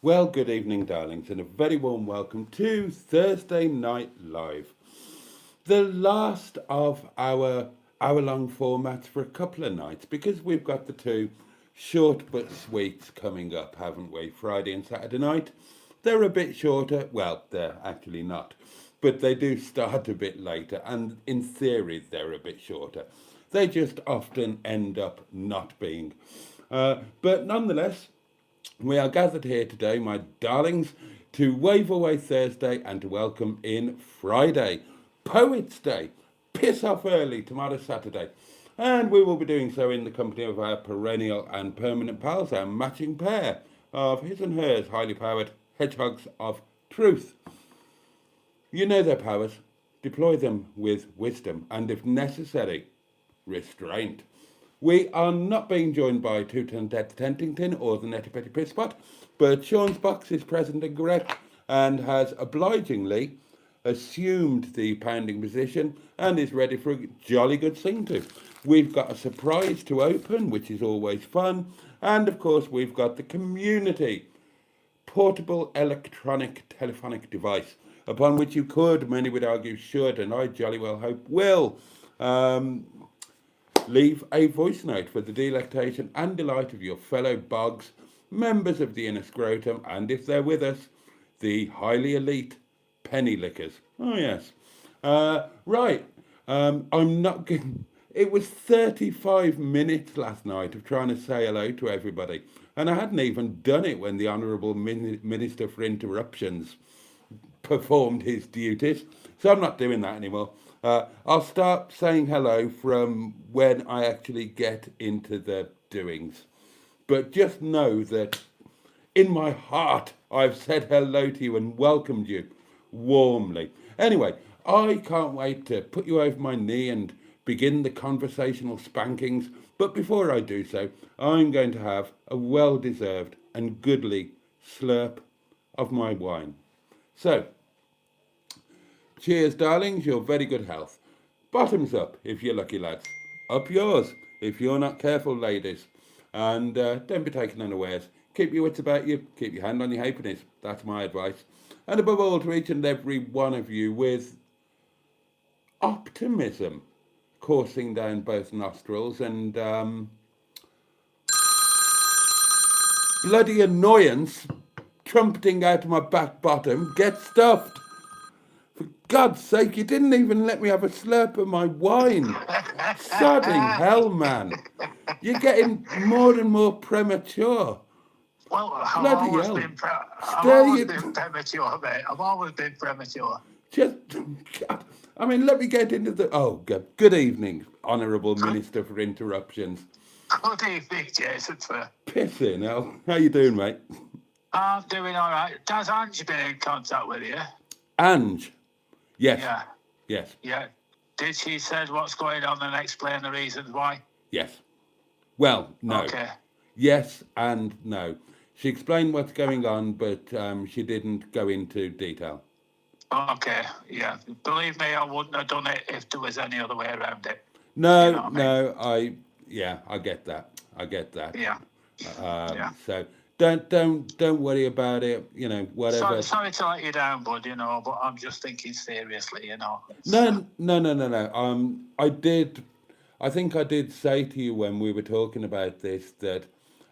Well, good evening, darlings, and a very warm welcome to Thursday Night Live. The last of our hour-long formats for a couple of nights, because we've got the two short but sweets coming up, haven't we? Friday and Saturday night. They're a bit shorter. Well, they're actually not. But they do start a bit later, and in theory, they're a bit shorter. They just often end up not being. But nonetheless, we are gathered here today, my darlings, to wave away Thursday and to welcome in Friday, Poets' Day. Piss off early tomorrow, Saturday. And we will be doing so in the company of our perennial and permanent pals, our matching pair of his and hers highly powered hedgehogs of truth. You know their powers. Deploy them with wisdom and, if necessary, restraint. We are not being joined by Tootin Ted Tentington or the Netty Petty Pisspot, but Sean's box is present and correct and has obligingly assumed the pounding position and is ready for a jolly good sing to. We've got a surprise to open, which is always fun, and of course we've got the community portable electronic telephonic device upon which you could, many would argue should, and I jolly well hope will, leave a voice note for the delectation and delight of your fellow bogs, members of the inner scrotum, and if they're with us, the highly elite penny lickers. Oh yes. Right. I'm not going. It was 35 minutes last night of trying to say hello to everybody, and I hadn't even done it when the Honourable Minister for Interruptions performed his duties, so I'm not doing that anymore. I'll start saying hello from when I actually get into the doings. But just know that in my heart, I've said hello to you and welcomed you warmly. Anyway, I can't wait to put you over my knee and begin the conversational spankings. But before I do so, I'm going to have a well-deserved and goodly slurp of my wine. So, cheers, darlings, your very good health. Bottoms up, if you're lucky, lads. Up yours, if you're not careful, ladies. And don't be taken unawares. Keep your wits about you. Keep your hand on your halfpennies. That's my advice. And above all, to each and every one of you, with optimism coursing down both nostrils and bloody annoyance trumpeting out of my back bottom, get stuffed. For God's sake, you didn't even let me have a slurp of my wine. Sodding hell, man. You're getting more and more premature. Well, I've Bloody always hell. been premature, mate. I've always been premature. Just, God. I mean, let me get into the... Oh, good evening, Honourable Minister for Interruptions. Good evening, Jason. Pissing hell. How you doing, mate? I'm doing all right. Has Ange been in contact with you? Ange? Yes. Yeah. Yes. Yeah. Did she say what's going on and explain the reasons why? Yes. Well, no. Okay. Yes and no. She explained what's going on, but she didn't go into detail. Okay, yeah. Believe me, I wouldn't have done it if there was any other way around it. No, You know what I mean? I get that. Yeah. Yeah. So don't worry about it. You know, whatever. Sorry to let you down, bud. You know, but I'm just thinking seriously. You know. No. I think I did say to you when we were talking about this that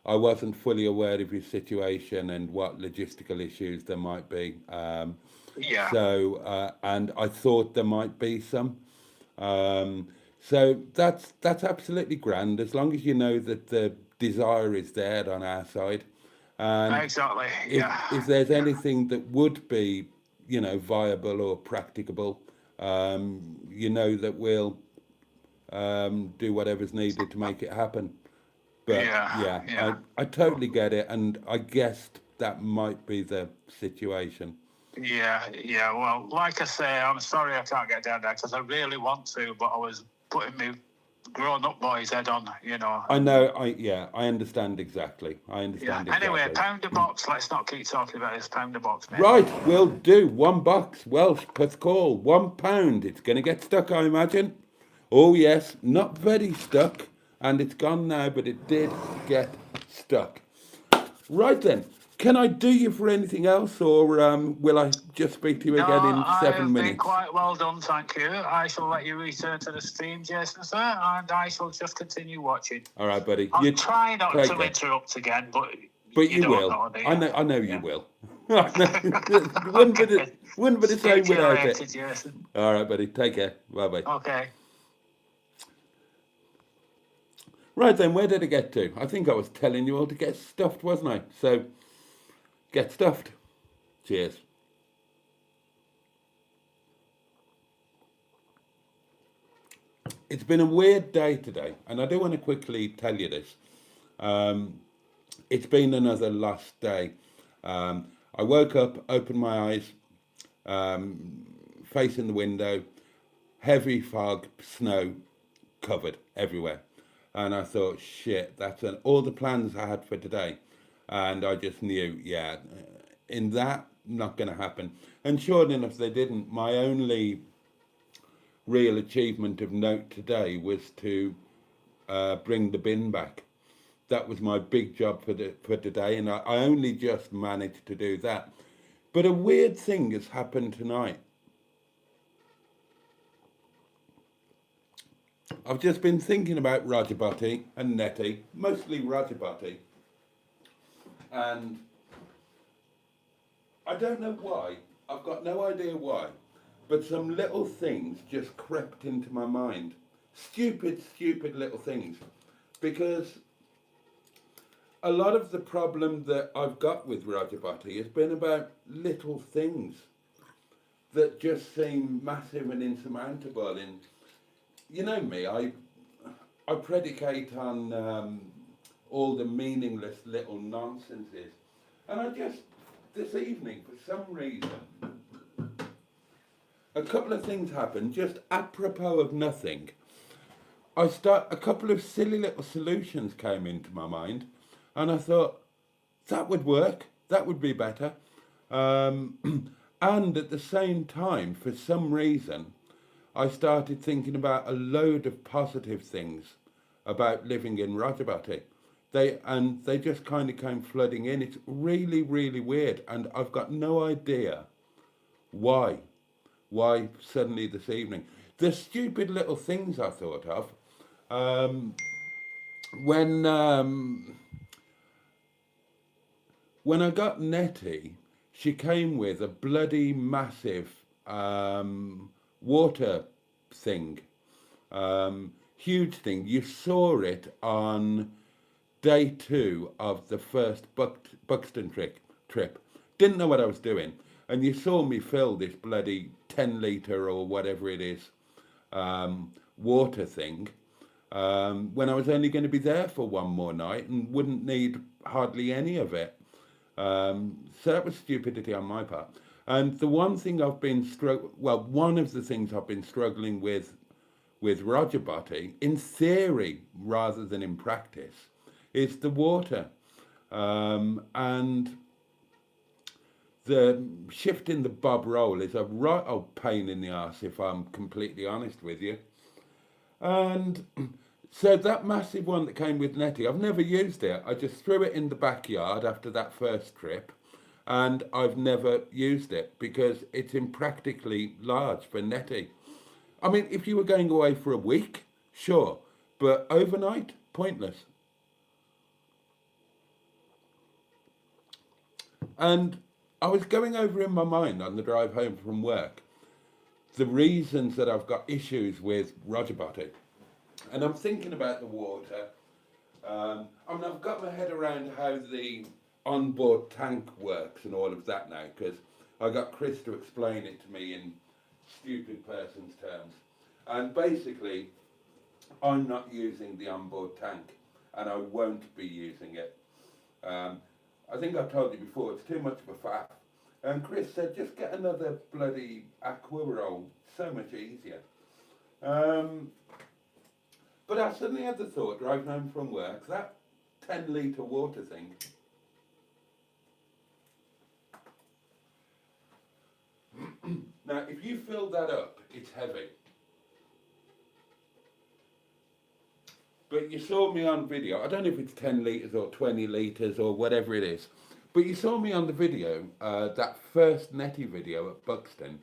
I wasn't fully aware of your situation and what logistical issues there might be. Yeah. So, and I thought there might be some. So that's absolutely grand, as long as you know that the desire is there on our side. And exactly. if there's anything that would be, you know, viable or practicable, you know that we'll do whatever's needed to make it happen. But I totally get it, and I guessed that might be the situation. Yeah. Well, like I say, I'm sorry I can't get down there because I really want to, but I was putting my grown-up boy's head on, you know. I know. I understand exactly. Exactly. Anyway, pound a box. Let's not keep talking about this. Pound a box, mate. Right, we'll do. 1 box. Welsh, put call. £1. It's going to get stuck, I imagine. Oh, yes. Not very stuck. And it's gone now, but it did get stuck. Right then. can I do you for anything else, or will I just speak to you No, again in I 7 have been minutes? quite well done, thank you. I shall let you return to the stream, Jason, sir, and I shall just continue watching. All right, buddy. I'll try not take to care. interrupt again, but you don't will. know, do you? I know Yeah. you will. wouldn't be the same Speak to you without later, it. Jason. All right, buddy. Take care. Bye bye. Okay. Right then, where did I get to? I think I was telling you all to get stuffed, wasn't I? So, get stuffed. Cheers. It's been a weird day today, and I do want to quickly tell you this. It's been another lost day. I woke up, opened my eyes, facing the window, heavy fog, snow covered everywhere. And I thought, shit, that's all the plans I had for today. And I just knew, yeah, in that, not going to happen. And sure enough, they didn't. My only real achievement of note today was to bring the bin back. That was my big job for today, and I only just managed to do that. But a weird thing has happened tonight. I've just been thinking about ROGERBOTTY and NETTY, mostly ROGERBOTTY. And I don't know why, I've got no idea why, but some little things just crept into my mind. Stupid little things. Because a lot of the problem that I've got with ROGERBOTTY has been about little things that just seem massive and insurmountable. And you know me, I predicate on all the meaningless little nonsenses. And I just, this evening, for some reason, a couple of things happened, just apropos of nothing. A couple of silly little solutions came into my mind, and I thought, that would work, that would be better. And at the same time, for some reason, I started thinking about a load of positive things about living in ROGERBOTTY. They just kind of came flooding in. It's really weird, and I've got no idea why suddenly this evening. The stupid little things I thought of, when I got NETTY, she came with a bloody massive water thing, huge thing. You saw it on day 2 of the first Buxton trip. Didn't know what I was doing, and you saw me fill this bloody 10-litre or whatever it is water thing when I was only going to be there for one more night and wouldn't need hardly any of it. So that was stupidity on my part. And the one thing I've been one of the things I've been struggling with ROGERBOTTY, in theory rather than in practice, is the water. And the shifting the bob roll is a right old pain in the arse, if I'm completely honest with you. And so that massive one that came with NETTY, I've never used it. I just threw it in the backyard after that first trip, and I've never used it because it's impractically large for NETTY. I mean, if you were going away for a week, sure, but overnight, pointless. And I was going over in my mind on the drive home from work the reasons that I've got issues with ROGERBOTTY. And I'm thinking about the water. I've got my head around how the onboard tank works and all of that now, because I got Chris to explain it to me in stupid person's terms. And basically, I'm not using the onboard tank, and I won't be using it. I think I've told you before, it's too much of a faff. And Chris said, just get another bloody aqua roll, so much easier. But I suddenly had the thought, driving home from work, that 10-litre water thing, now if you fill that up, it's heavy. But you saw me on video, I don't know if it's 10 litres or 20 litres or whatever it is, But you saw me on the video, that first Netty video at Buxton.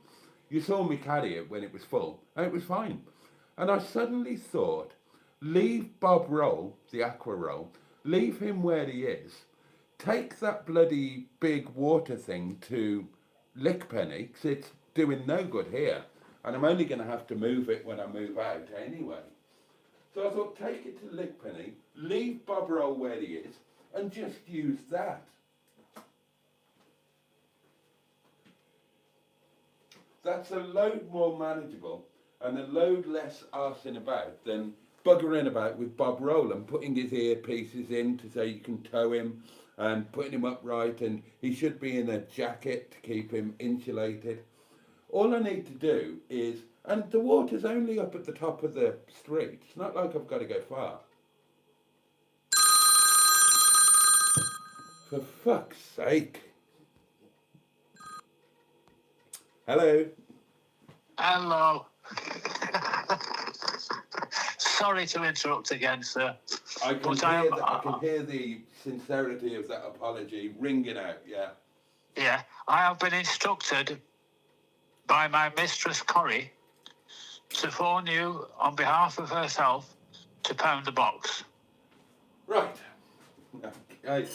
You saw me carry it when it was full, and it was fine. And I suddenly thought, leave Bob Roll, the Aqua Roll, leave him where he is. Take that bloody big water thing to Lickpenny, because it's doing no good here. And I'm only going to have to move it when I move out anyway. So I thought, take it to Lickpenny, leave Bob Roll where he is, and just use that. That's a load more manageable and a load less arsing about than buggering about with Bob Roll and putting his earpieces in to say you can tow him and putting him upright, and he should be in a jacket to keep him insulated. All I need to do is, and the water's only up at the top of the street, it's not like I've got to go far. For fuck's sake. Hello. Hello. Sorry to interrupt again, sir. I can hear the sincerity of that apology ringing out, yeah. Yeah, I have been instructed by my mistress, Corrie, to phone you on behalf of herself to pound the box. Right. Okay.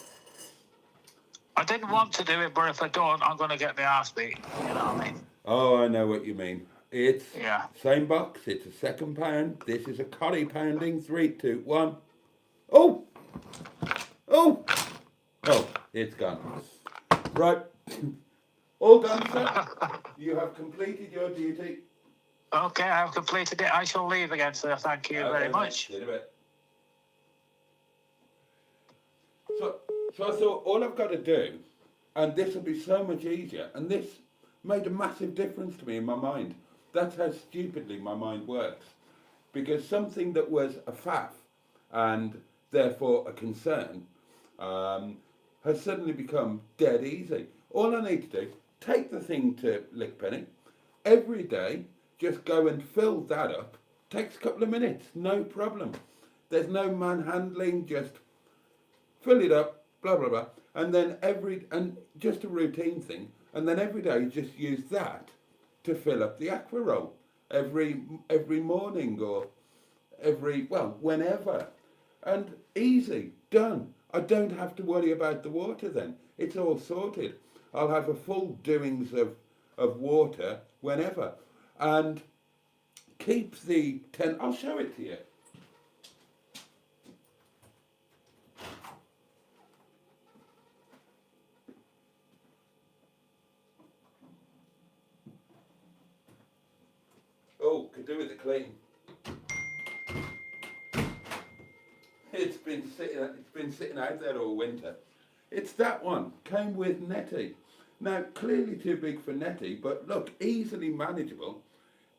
I didn't want to do it, but if I don't, I'm going to get my arse beat. You know what I mean? Oh, I know what you mean. It's Yeah. same box, it's a second pound. This is a Corrie pounding. 3, 2, 1. Oh! Oh! Oh, it's gone. Right. All done, sir. You have completed your duty. Okay, I've completed it. I shall leave again, sir. Thank you very much. See you in a bit. So I thought all I've got to do, and this will be so much easier, and this made a massive difference to me in my mind. That's how stupidly my mind works. Because something that was a faff and therefore a concern has suddenly become dead easy. All I need to do, take the thing to Lickpenny, every day, just go and fill that up. Takes a couple of minutes, no problem. There's no manhandling, just fill it up, blah, blah, blah. And then just a routine thing. And then every day just use that to fill up the aqua roll every morning or whenever. And easy, done. I don't have to worry about the water then. It's all sorted. I'll have a full doings of water whenever. And keep the I'll show it to you. Oh, could do with the clean. It's been sitting out there all winter. It's that one. Came with Netty. Now, clearly too big for Netty, but look, easily manageable,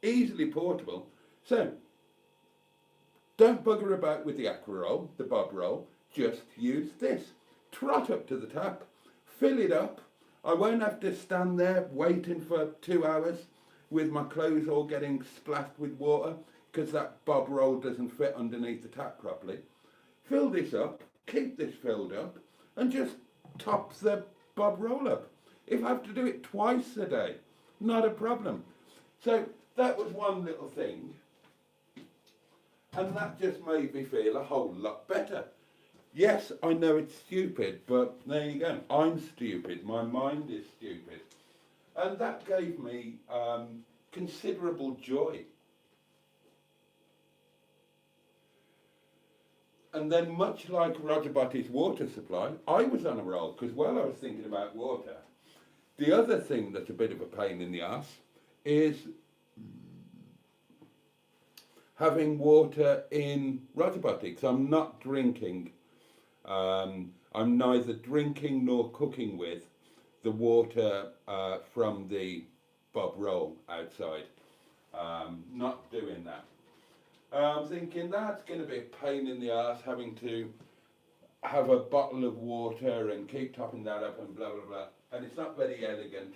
easily portable. So, don't bugger about with the aqua roll, the bob roll. Just use this. Trot up to the tap, fill it up. I won't have to stand there waiting for 2 hours with my clothes all getting splashed with water because that bob roll doesn't fit underneath the tap properly. Fill this up, keep this filled up, and just top the bob roll up. If I have to do it twice a day, not a problem. So that was one little thing, and that just made me feel a whole lot better. Yes, I know it's stupid, but there you go. I'm stupid. My mind is stupid. And that gave me considerable joy. And then, much like ROGERBOTTY's water supply, I was on a roll, because while I was thinking about water, the other thing that's a bit of a pain in the ass is having water in ROGERBOTTY, because I'm not drinking, I'm neither drinking nor cooking with the water from the bob roll outside. Not doing that. I'm thinking that's going to be a pain in the arse having to have a bottle of water and keep topping that up and blah blah blah, and it's not very elegant.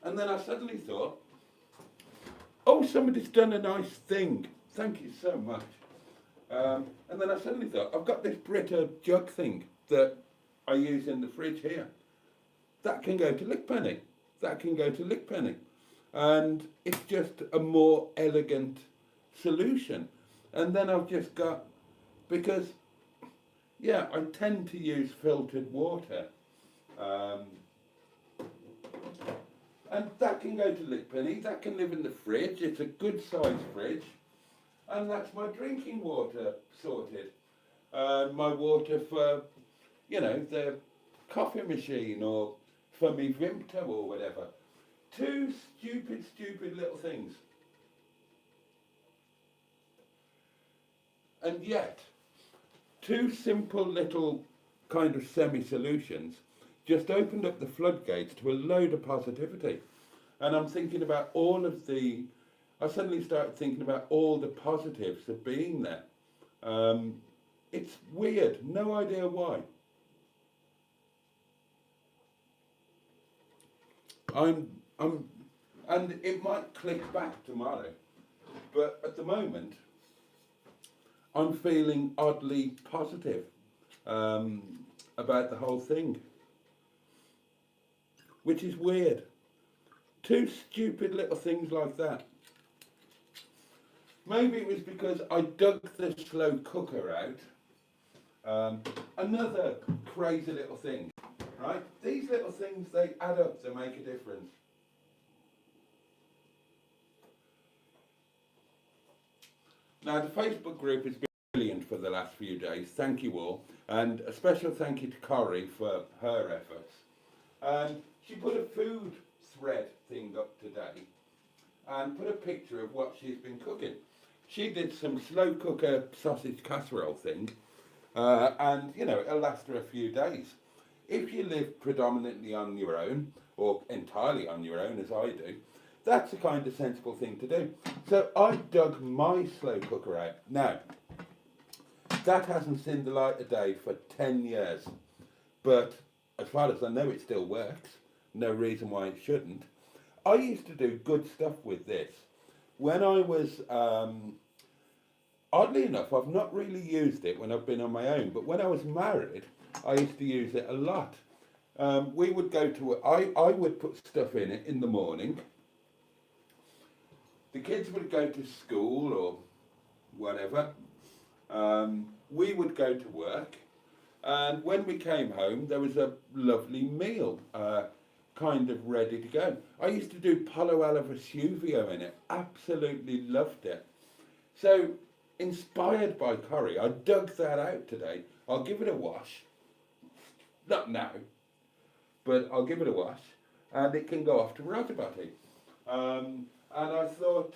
And then I suddenly thought, oh, somebody's done a nice thing, thank you so much. And then I suddenly thought, I've got this Brita jug thing that I use in the fridge here, that can go to Lickpenny. That can go to Lickpenny. And it's just a more elegant solution. And then I've just got, because, yeah, I tend to use filtered water. And that can go to Lickpenny, that can live in the fridge, it's a good sized fridge. And that's my drinking water sorted. My water for, you know, the coffee machine or for me Vimto or whatever. Two stupid little things. And yet, two simple little kind of semi-solutions just opened up the floodgates to a load of positivity. And I'm thinking about I suddenly started thinking about all the positives of being there. It's weird, no idea why. And it might click back tomorrow, but at the moment, I'm feeling oddly positive about the whole thing, which is weird. Two stupid little things like that. Maybe it was because I dug the slow cooker out. Another crazy little thing, right? These little things, they add up, they make a difference. Now, the Facebook group has been brilliant for the last few days. Thank you all. And a special thank you to Corrie for her efforts. And she put a food thread thing up today and put a picture of what she's been cooking. She did some slow cooker sausage casserole thing. And, you know, it'll last her a few days. If you live predominantly on your own, or entirely on your own, as I do, that's a kind of sensible thing to do. So I dug my slow cooker out. Now, that hasn't seen the light of day for 10 years. But as far as I know, it still works. No reason why it shouldn't. I used to do good stuff with this. When I was, oddly enough, I've not really used it when I've been on my own. But when I was married, I used to use it a lot. We would go to, I would put stuff in it in the morning. The kids would go to school or whatever. We would go to work. And when we came home, there was a lovely meal kind of ready to go. I used to do pollo alla Vesuvio in it. Absolutely loved it. So, inspired by Corrie, I dug that out today. I'll give it a wash. Not now, but I'll give it a wash. And it can go off to ROGERBOTTY. And I thought,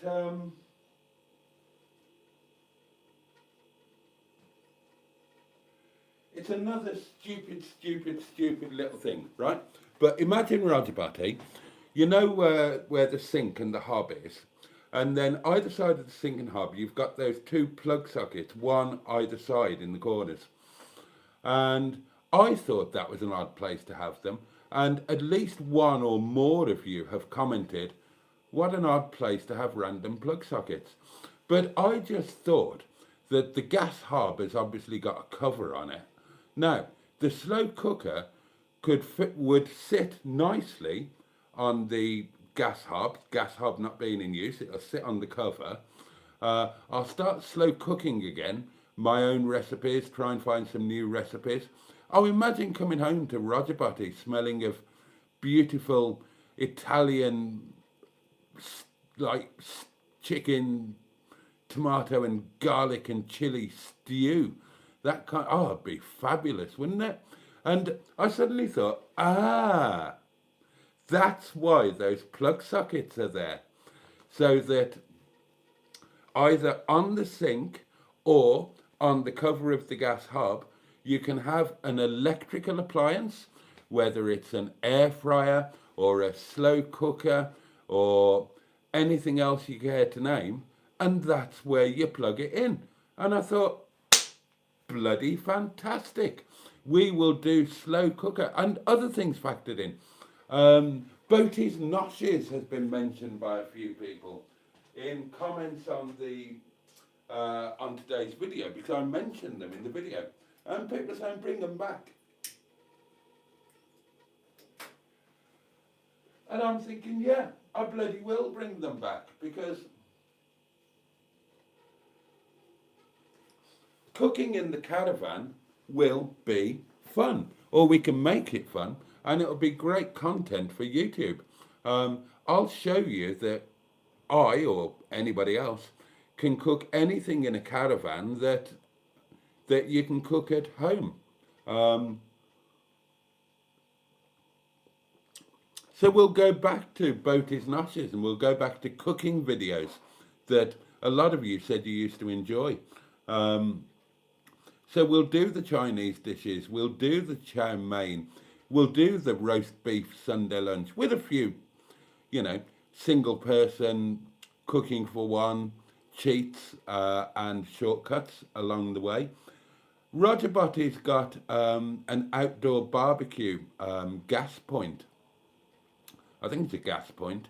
it's another stupid little thing, right? But imagine ROGERBOTTY, you know where the sink and the hob is, and then either side of the sink and hob, you've got those two plug sockets, one either side in the corners. And I thought that was an odd place to have them, and at least one or more of you have commented, what an odd place to have random plug sockets. But I just thought that the gas hob has obviously got a cover on it. Now, the slow cooker would sit nicely on the gas hob not being in use, it'll sit on the cover. I'll start slow cooking again, my own recipes, try and find some new recipes. Oh, imagine coming home to ROGERBOTTY smelling of beautiful Italian, like chicken, tomato and garlic and chili stew. That kind, oh, it'd be fabulous, wouldn't it? And I suddenly thought, that's why those plug sockets are there. So that either on the sink or on the cover of the gas hob, you can have an electrical appliance, whether it's an air fryer or a slow cooker or anything else you care to name, and that's where you plug it in. And I thought, bloody fantastic. We will do slow cooker and other things factored in. Boaty's noshes has been mentioned by a few people in comments on the on today's video, because I mentioned them in the video, and people are saying bring them back. And I'm thinking, yeah, I bloody will bring them back, because cooking in the caravan will be fun, or we can make it fun, and it'll be great content for YouTube. I'll show you that I, or anybody else, can cook anything in a caravan that you can cook at home. So we'll go back to Boaty's Noshes, and we'll go back to cooking videos that a lot of you said you used to enjoy. So we'll do the Chinese dishes, we'll do the chow mein, we'll do the roast beef Sunday lunch with a few, you know, single person cooking for one, cheats and shortcuts along the way. ROGERBOTTY's got an outdoor barbecue gas point. I think it's a gas point.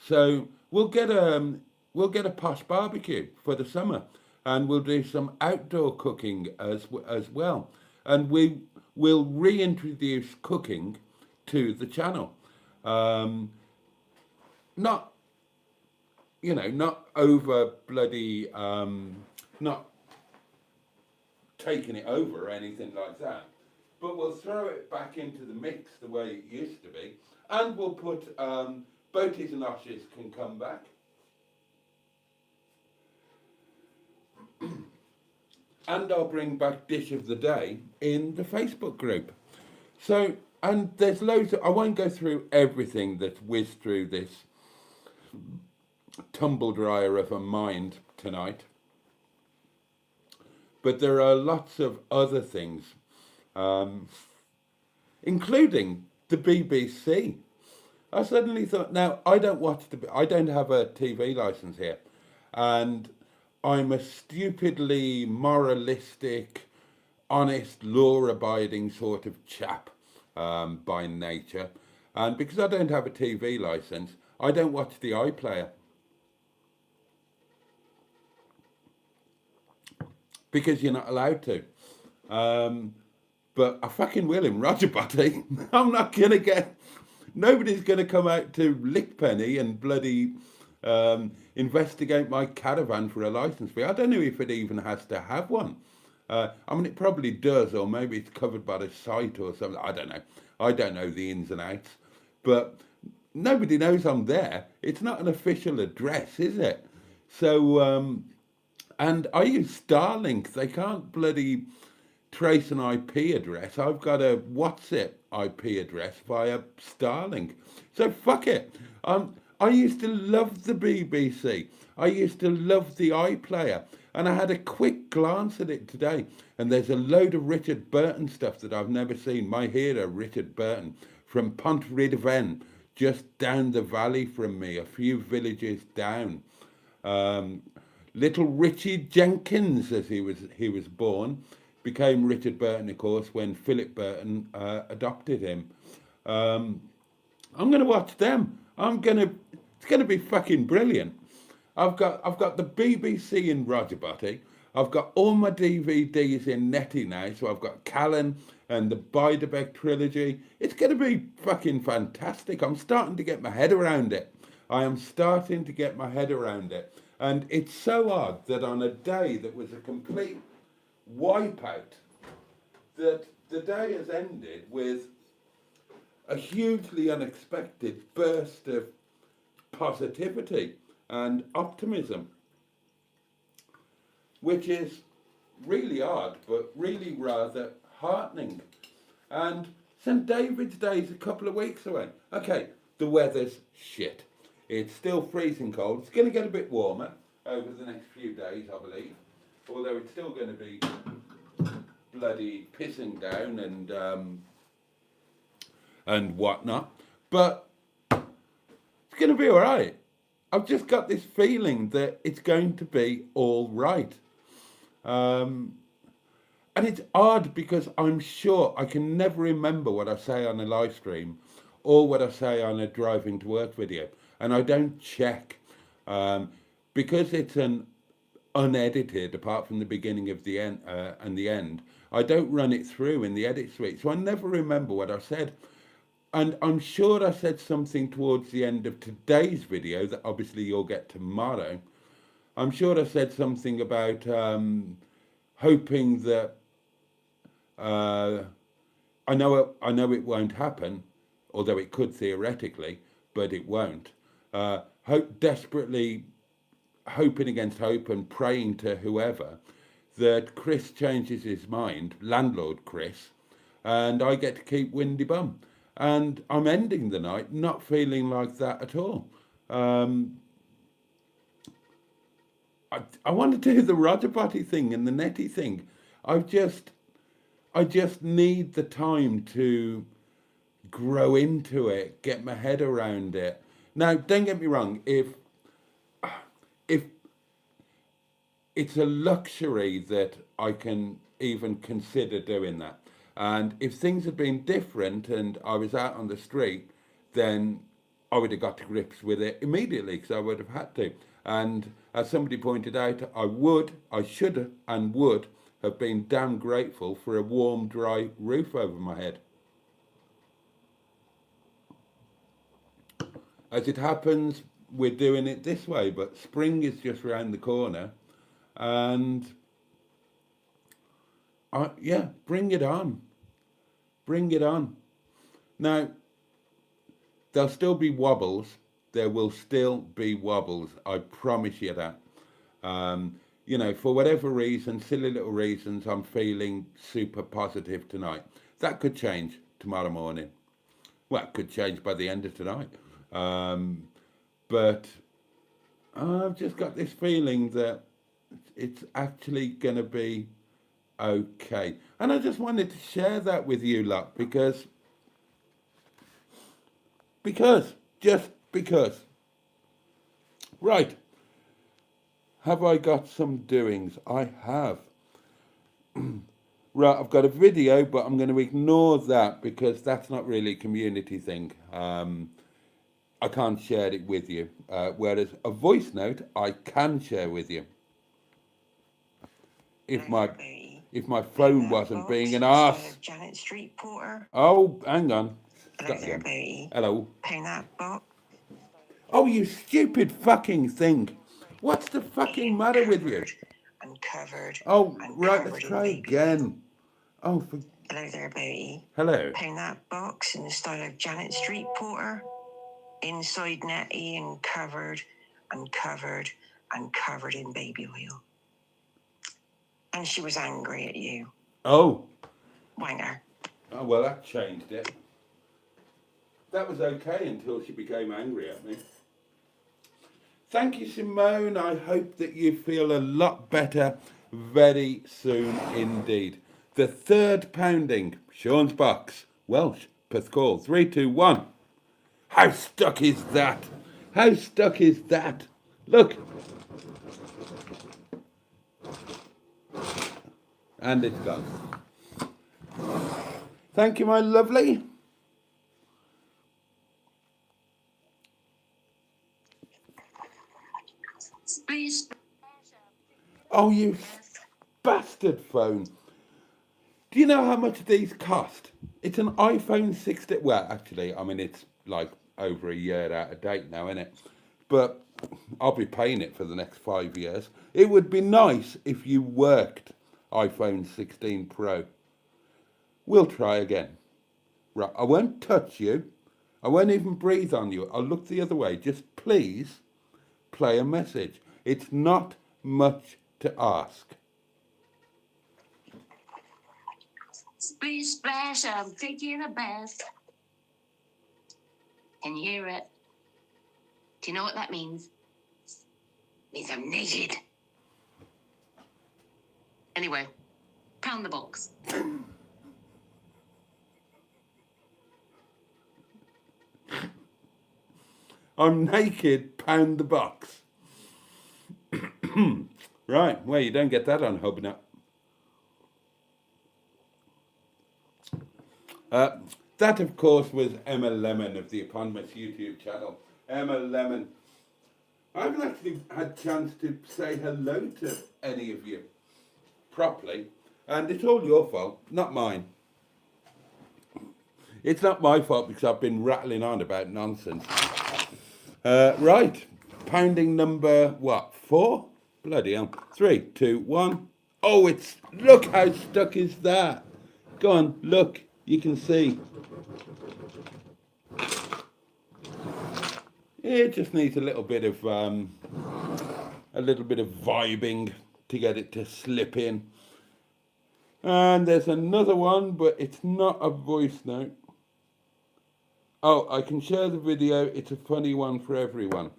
So we'll get a posh barbecue for the summer, and we'll do some outdoor cooking as well. And we will reintroduce cooking to the channel. Not, you know, not over bloody, not taking it over or anything like that, but we'll throw it back into the mix the way it used to be, and we'll put Boaty's Noshes can come back. And I'll bring back Dish of the Day in the Facebook group. So, and there's loads of, I won't go through everything that's whizzed through this tumble dryer of a mind tonight, but there are lots of other things, including the BBC. I suddenly thought, now I don't have a TV license here, and I'm a stupidly moralistic, honest, law-abiding sort of chap by nature. And because I don't have a TV license, I don't watch the iPlayer. Because you're not allowed to. But I fucking will in ROGERBOTTY. I'm not going to get... Nobody's going to come out to Lickpenny and bloody investigate my caravan for a license fee. I don't know if it even has to have one. I mean, it probably does, or maybe it's covered by the site or something. I don't know. I don't know the ins and outs. But nobody knows I'm there. It's not an official address, is it? So, and I use Starlink. They can't bloody trace an IP address. I've got a WhatsApp IP address via Starlink. So fuck it. I used to love the BBC. I used to love the iPlayer. And I had a quick glance at it today. And there's a load of Richard Burton stuff that I've never seen. My hero, Richard Burton, from Pontrhydyfen, just down the valley from me, a few villages down. Little Richie Jenkins, as he was born, became Richard Burton, of course, when Philip Burton adopted him. I'm going to watch them. It's going to be fucking brilliant. I've got the BBC in ROGERBOTTY. I've got all my DVDs in NETTY now, so I've got Callan and the Beiderbecke trilogy. It's going to be fucking fantastic. I'm starting to get my head around it. I am starting to get my head around it. And it's so odd that on a day that was a complete wipeout, that the day has ended with a hugely unexpected burst of positivity and optimism, which is really odd, but really rather heartening. And St. David's Day is a couple of weeks away. Okay, the weather's shit. It's still freezing cold. It's going to get a bit warmer over the next few days, I believe. Although it's still going to be bloody pissing down and whatnot. But it's going to be all right. I've just got this feeling that it's going to be all right. And it's odd because I'm sure I can never remember what I say on a live stream or what I say on a driving to work video. And I don't check because it's an unedited, apart from the beginning of the end and the end. I don't run it through in the edit suite, so I never remember what I said. and I'm sure I said something towards the end of today's video that obviously you'll get tomorrow. I'm sure I said something about hoping that I know it won't happen, although it could theoretically, but it won't. Desperately hoping against hope and praying to whoever that Chris changes his mind, landlord Chris, and I get to keep Windy Bum. And I'm ending the night not feeling like that at all. I want to do the ROGERBOTTY thing and the NETTY thing. I just need the time to grow into it, get my head around it. Now, don't get me wrong, if it's a luxury that I can even consider doing that. And if things had been different and I was out on the street, then I would have got to grips with it immediately because I would have had to. And as somebody pointed out, I should and would have been damn grateful for a warm, dry roof over my head. As it happens, we're doing it this way, but spring is just round the corner. And yeah, bring it on. Bring it on. Now, there'll still be wobbles. There will still be wobbles. I promise you that. You know, for whatever reason, silly little reasons, I'm feeling super positive tonight. That could change tomorrow morning. Well, it could change by the end of tonight. But I've just got this feeling that it's actually going to be okay. And I just wanted to share that with you lot because, just because. Right. Have I got some doings? I have. Right, I've got a video, but I'm going to ignore that because that's not really a community thing. I can't share it with you. Whereas a voice note, I can share with you. If my phone wasn't being an arse. Janet Street Porter. Oh, hang on. Hello there, Boaty. Hello. Paying that box. Oh, you stupid fucking thing. What's the fucking matter with you? Uncovered. Oh, right, let's try again. Oh, hello there, Boaty. Hello. Paying that box in the style of Janet Street Porter. Inside netty and covered in baby oil. And she was angry at you. Oh. Wanger. Oh, well, that changed it. That was okay until she became angry at me. Thank you, Simone. I hope that you feel a lot better very soon indeed. The third pounding, Sean's box, Welsh, Pascal, 3, 2, 1. How stuck is that? How stuck is that? Look. And it's gone. Thank you, my lovely. Please. Oh, you bastard phone. Do you know how much these cost? It's an iPhone 16. Well, actually, I mean, it's like over a year out of date now, isn't it? But I'll be paying it for the next 5 years. It would be nice if you worked iPhone 16 Pro. We'll try again. Right, I won't touch you. I won't even breathe on you. I'll look the other way. Just please play a message. It's not much to ask. Splish splash, I'm taking a bath. Can you hear it? Do you know what that means? It means I'm naked. Anyway, pound the box. I'm naked, pound the box. Right, well, you don't get that on Hubnut. That, of course, was Emma Lemon of the eponymous YouTube channel. Emma Lemon. I haven't actually had a chance to say hello to any of you properly, and it's all your fault, not mine. It's not my fault because I've been rattling on about nonsense. Right, pounding number, what, 4? Bloody hell. 3, 2, 1. Oh, it's, look how stuck is that. Go on, look, you can see. It just needs a little bit of vibing to get it to slip in. And there's another one, but it's not a voice note. Oh, I can share the video. It's a funny one for everyone.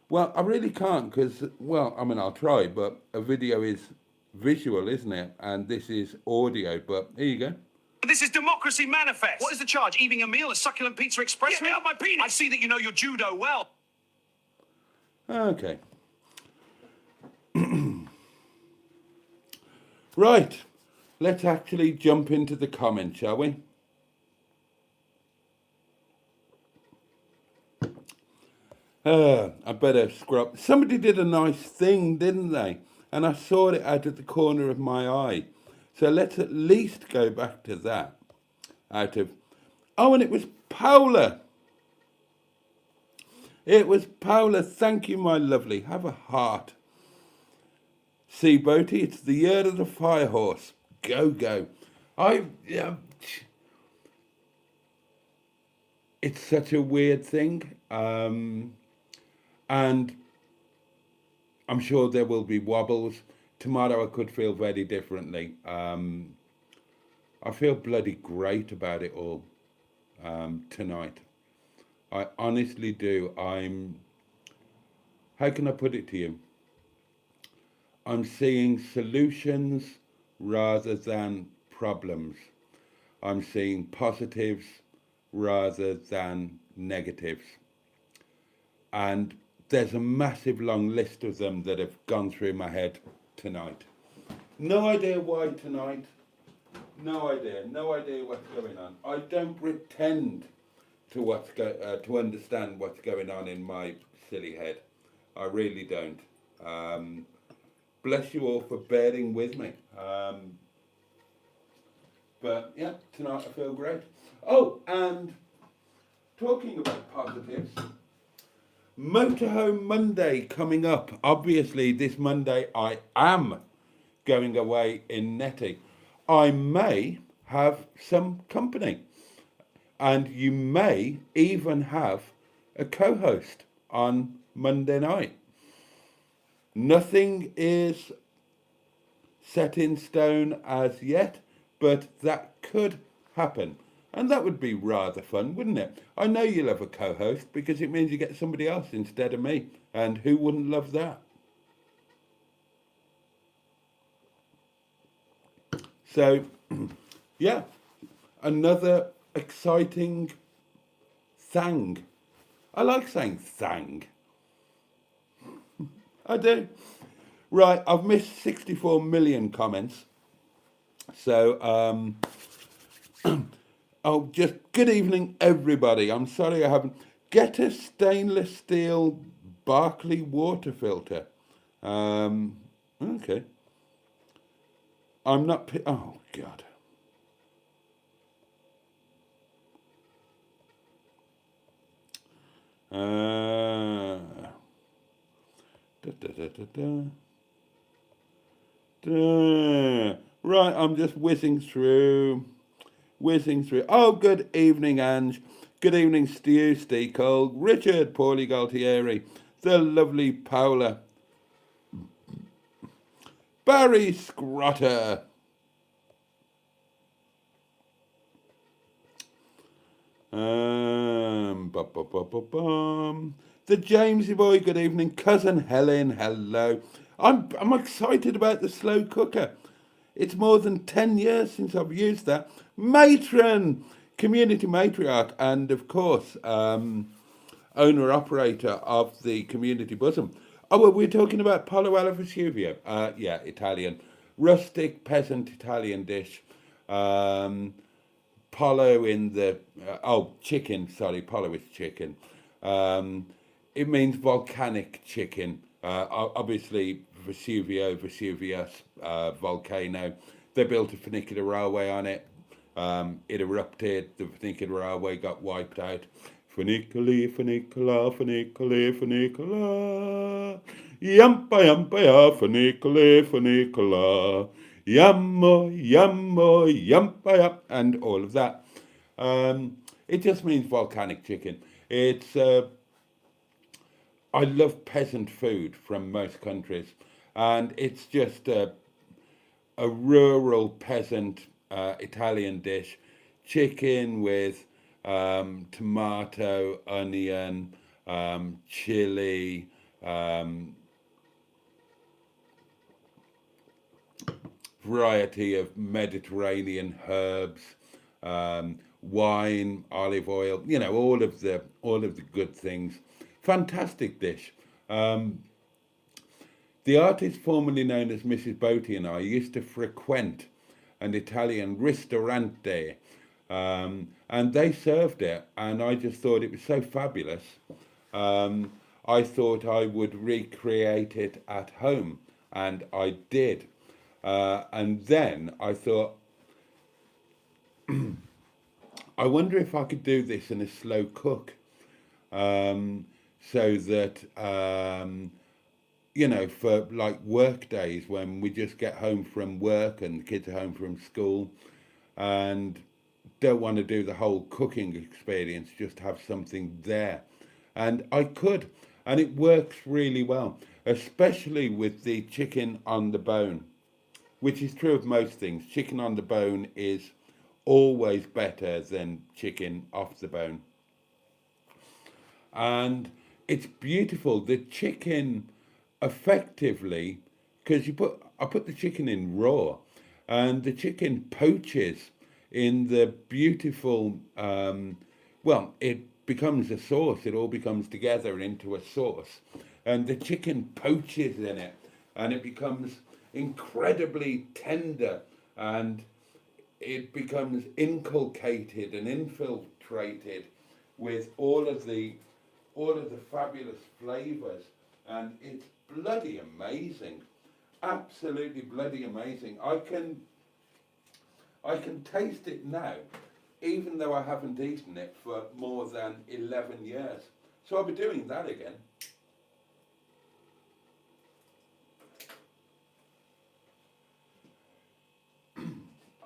Well, I really can't because, well, I mean, I'll try, but a video is visual, isn't it? And this is audio, but here you go. This is Democracy Manifest. What is the charge? Eating a meal, a succulent pizza express? Get me out my penis! I see that you know your judo well. Okay. Right. Let's actually jump into the comments, shall we? I better scrub. Somebody did a nice thing, didn't they? And I saw it out of the corner of my eye. So let's at least go back to that. Oh, and it was Paula. It was Paula. Thank you, my lovely. Have a heart. See, Boaty, it's the year of the fire horse. Go, go. It's such a weird thing. And I'm sure there will be wobbles. Tomorrow I could feel very differently. I feel bloody great about it all tonight. I honestly do. How can I put it to you? I'm seeing solutions rather than problems. I'm seeing positives rather than negatives. And there's a massive long list of them that have gone through my head tonight. No idea why tonight. No idea what's going on. I don't pretend to understand what's going on in my silly head. I really don't. Bless you all for bearing with me. But yeah, tonight I feel great. Oh, and talking about positives, Motorhome Monday coming up. Obviously, this Monday I am going away in Netty. I may have some company, and you may even have a co-host on Monday night. Nothing is set in stone as yet, but that could happen. And that would be rather fun, wouldn't it? I know you'll have a co-host because it means you get somebody else instead of me. And who wouldn't love that? So, yeah, another exciting thing. I like saying thing. I do. Right, I've missed 64 million comments. So, oh, just good evening, everybody. I'm sorry I haven't. Get a stainless steel Barclay water filter. Okay. I'm not. Oh, God. Right, I'm just whizzing through. Oh, good evening, Ange. Good evening, Stu, Cole, Richard, Paulie Galtieri, the lovely Paula, Barry Scrotter, the Jamesy boy, good evening, cousin Helen, hello. I'm excited about the slow cooker. It's more than 10 years since I've used that. Matron, community matriarch, and of course, owner-operator of the Community Bosom. Oh, well, we're talking about Pollo alla Vesuvio. Yeah, Italian. Rustic, peasant Italian dish. Pollo in the... chicken, sorry, Pollo is chicken. It means volcanic chicken. Obviously, Vesuvius, volcano. They built a funicular railway on it. It erupted, the Funicular Railway got wiped out. Funicular, funicular, funicular, funicular. Yampa, yampa, ya, funicular, funicular. Yammo, yammo, yampa, yap, and all of that. It just means volcanic chicken. It's I love peasant food from most countries, and it's just a rural peasant Italian dish, chicken with tomato, onion, chili, variety of Mediterranean herbs, wine, olive oil, you know, all of the good things. Fantastic dish. The artist formerly known as Mrs. Boaty and I used to frequent an Italian ristorante, and they served it, and I just thought it was so fabulous. I thought I would recreate it at home, and I did. And then I thought, I wonder if I could do this in a slow cook, so that, you know, for like work days when we just get home from work and the kids are home from school and don't want to do the whole cooking experience, just have something there. And I could, and it works really well, especially with the chicken on the bone, which is true of most things. Chicken on the bone is always better than chicken off the bone. And it's beautiful. The chicken effectively, because I put the chicken in raw, and the chicken poaches in the beautiful, well, it becomes a sauce. It all becomes together into a sauce, and the chicken poaches in it, and it becomes incredibly tender, and it becomes inculcated and infiltrated with all of the fabulous flavors, and it's bloody amazing, absolutely bloody amazing. I can taste it now, even though I haven't eaten it for more than 11 years. So I'll be doing that again.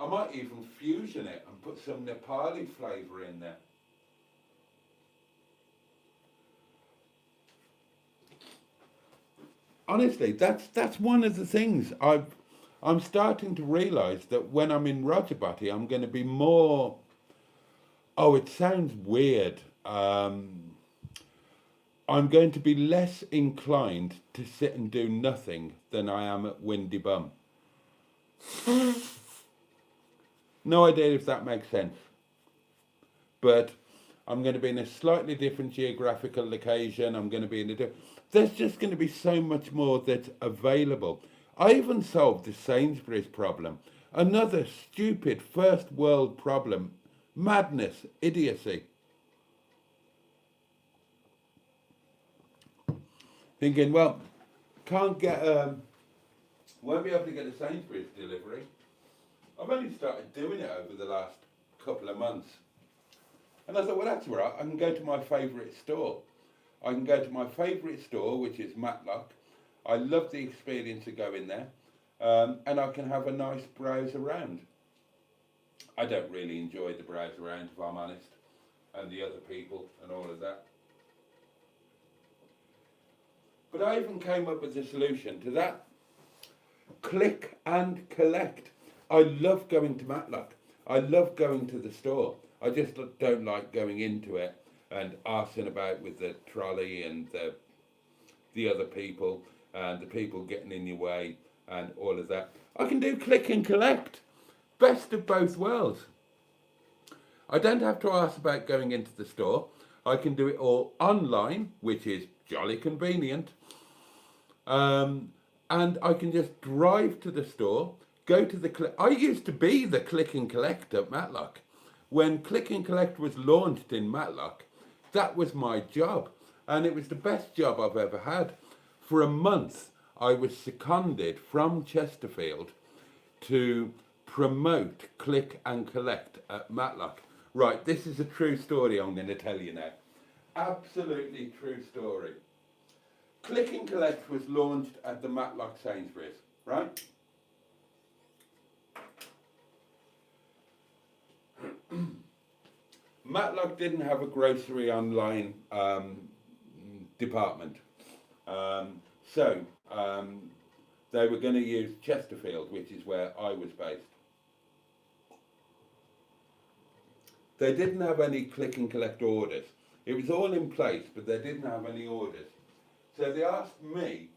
I might even fusion it and put some Nepali flavour in there. Honestly, that's one of the things I'm starting to realise, that when I'm in ROGERBOTTY, I'm going to be more. Oh, it sounds weird. I'm going to be less inclined to sit and do nothing than I am at Windy Bum. No idea if that makes sense. But I'm going to be in a slightly different geographical location. I'm going to be in a there's just going to be so much more that's available. I even solved the Sainsbury's problem. Another stupid first world problem. Madness, idiocy. Thinking, well, can't get, won't be able to get a Sainsbury's delivery. I've only started doing it over the last couple of months. And I thought, well, that's all right. I can go to my favourite store. I can go to my favourite store, which is Matlock. I love the experience of going there. And I can have a nice browse around. I don't really enjoy the browse around, if I'm honest, and the other people and all of that. But I even came up with a solution to that. Click and collect. I love going to Matlock. I love going to the store. I just don't like going into it and arsing about with the trolley and the other people and the people getting in your way and all of that. I can do click and collect. Best of both worlds. I don't have to ask about going into the store. I can do it all online, which is jolly convenient. And I can just drive to the store, go to the I used to be the click and collect at Matlock. When click and collect was launched in Matlock, that was my job. And it was the best job I've ever had. For a month, I was seconded from Chesterfield to promote click and collect at Matlock. Right, this is a true story I'm going to tell you now. Absolutely true story. Click and collect was launched at the Matlock Sainsbury's, right? Matlock didn't have a grocery online department. So they were going to use Chesterfield, which is where I was based. They didn't have any click and collect orders. It was all in place, but they didn't have any orders. So they asked me,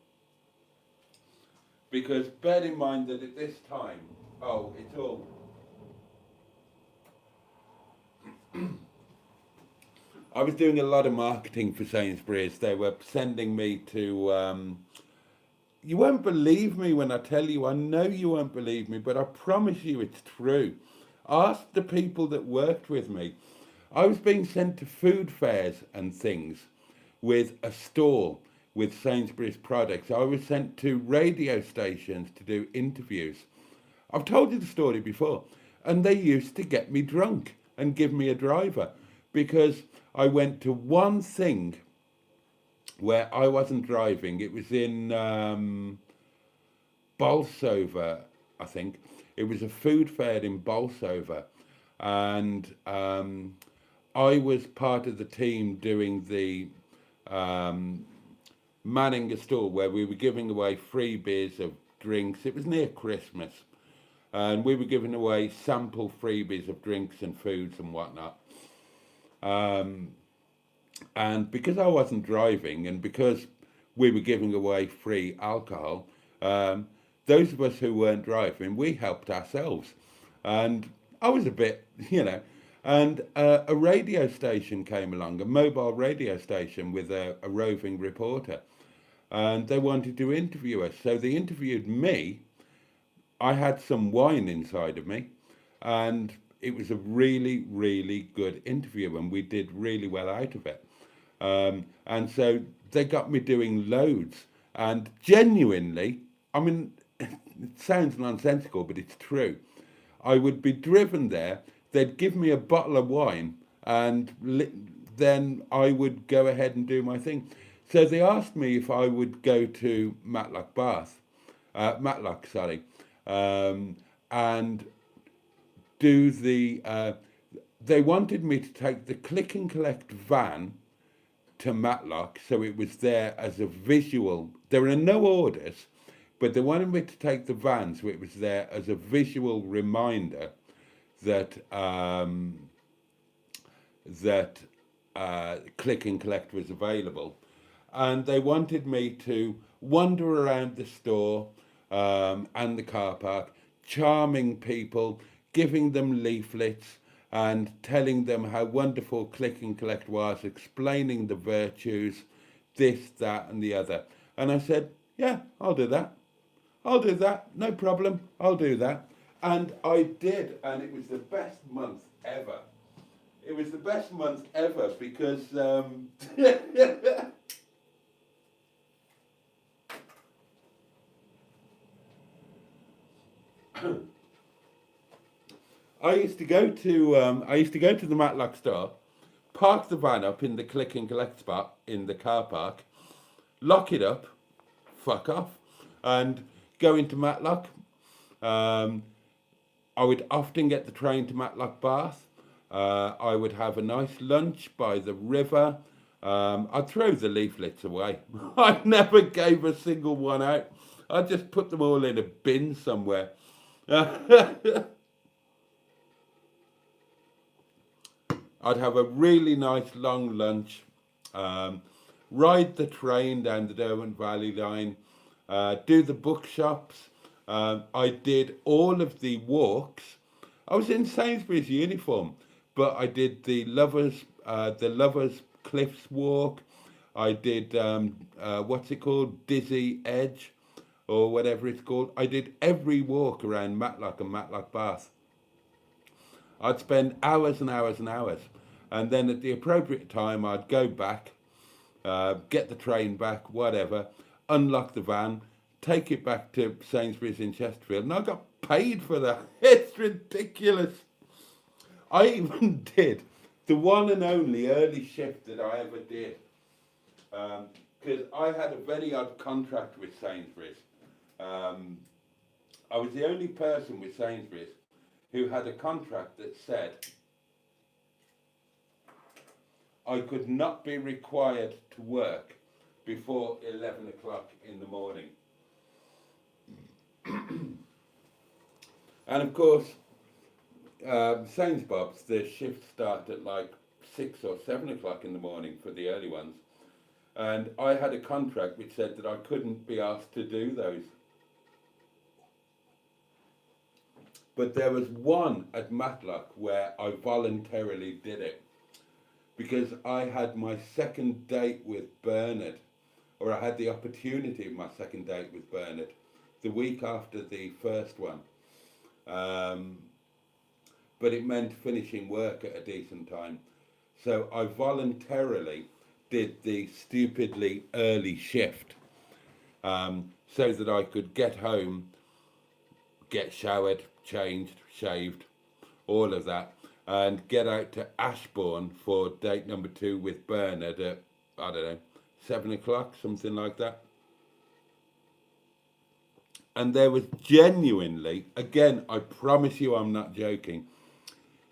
because bear in mind that at this time, it's all... I was doing a lot of marketing for Sainsbury's. They were sending me to... you won't believe me when I tell you, I know you won't believe me, but I promise you it's true. Ask the people that worked with me. I was being sent to food fairs and things with a stall with Sainsbury's products. I was sent to radio stations to do interviews. I've told you the story before. And they used to get me drunk and give me a driver because I went to one thing where I wasn't driving. It was in Bolsover, I think. It was a food fair in Bolsover, and I was part of the team doing the manning a stall where we were giving away freebies of drinks. It was near Christmas, and we were giving away sample freebies of drinks and foods and whatnot. And because I wasn't driving and because we were giving away free alcohol, those of us who weren't driving, we helped ourselves. And I was a bit, and a radio station came along, a mobile radio station with a roving reporter. And they wanted to interview us. So they interviewed me. I had some wine inside of me. And it was a really, really good interview. And we did really well out of it. And so they got me doing loads. And genuinely, I mean, it sounds nonsensical, but it's true. I would be driven there. They'd give me a bottle of wine, and then I would go ahead and do my thing. So they asked me if I would go to Matlock, and do the. They wanted me to take the click and collect van to Matlock, so it was there as a visual. There were no orders, but they wanted me to take the van, so it was there as a visual reminder that click and collect was available. And they wanted me to wander around the store and the car park, charming people, giving them leaflets and telling them how wonderful click and collect was, explaining the virtues, this, that and the other. And I said, yeah, I'll do that. I'll do that, no problem, I'll do that. And I did, and it was the best month ever. It was the best month ever because I used to go to the Matlock store, park the van up in the click and collect spot in the car park, lock it up, fuck off, and go into Matlock. I would often get the train to Matlock Bath. I would have a nice lunch by the river. I'd throw the leaflets away. I never gave a single one out. I just put them all in a bin somewhere. I'd have a really nice long lunch, ride the train down the Derwent Valley line, do the bookshops. I did all of the walks. I was in Sainsbury's uniform, but I did the Lovers Cliffs walk. I did, what's it called? Dizzy Edge, or whatever it's called. I did every walk around Matlock and Matlock Bath. I'd spend hours and hours and hours. And then at the appropriate time, I'd go back, get the train back, whatever, unlock the van, take it back to Sainsbury's in Chesterfield. And I got paid for that. It's ridiculous. I even did the one and only early shift that I ever did. Because I had a very odd contract with Sainsbury's. I was the only person with Sainsbury's who had a contract that said I could not be required to work before 11 o'clock in the morning. And of course, Sainsbury's, the shifts start at like 6 or 7 o'clock in the morning for the early ones. And I had a contract which said that I couldn't be asked to do those. But there was one at Matlock where I voluntarily did it because I had my second date with Bernard, or I had the opportunity of my second date with Bernard the week after the first one. But it meant finishing work at a decent time. So I voluntarily did the stupidly early shift so that I could get home, get showered, changed, shaved, all of that, and get out to Ashbourne for date number 2 with Bernard at, I don't know, 7 o'clock, something like that. And there was genuinely, again, I promise you I'm not joking,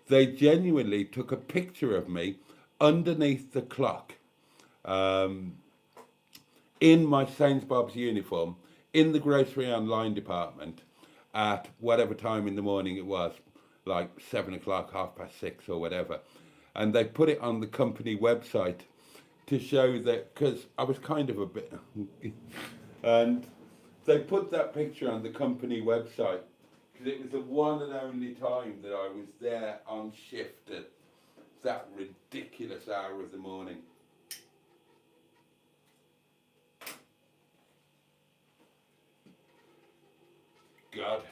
they genuinely took a picture of me underneath the clock in my Sainsbury's uniform in the grocery online department at whatever time in the morning it was, like 7 o'clock, 6:30 or whatever. And they put it on the company website to show that, because I was kind of a bit, and they put that picture on the company website because it was the one and only time that I was there on shift at that ridiculous hour of the morning. God.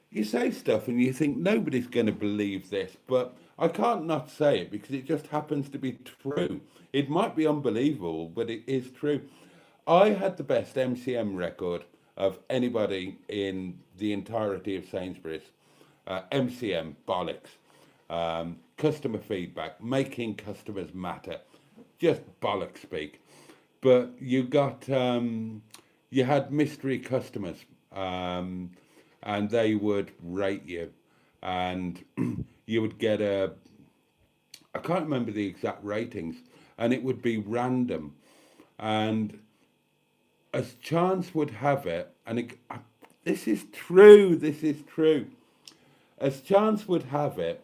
You say stuff and you think nobody's going to believe this, but I can't not say it because it just happens to be true. It might be unbelievable, but it is true. I had the best MCM record of anybody in the entirety of Sainsbury's. MCM, bollocks. Customer feedback, making customers matter. Just bollocks speak. But you got, you had mystery customers, and they would rate you. And you would get I can't remember the exact ratings, and it would be random. And as chance would have it, and this is true, as chance would have it,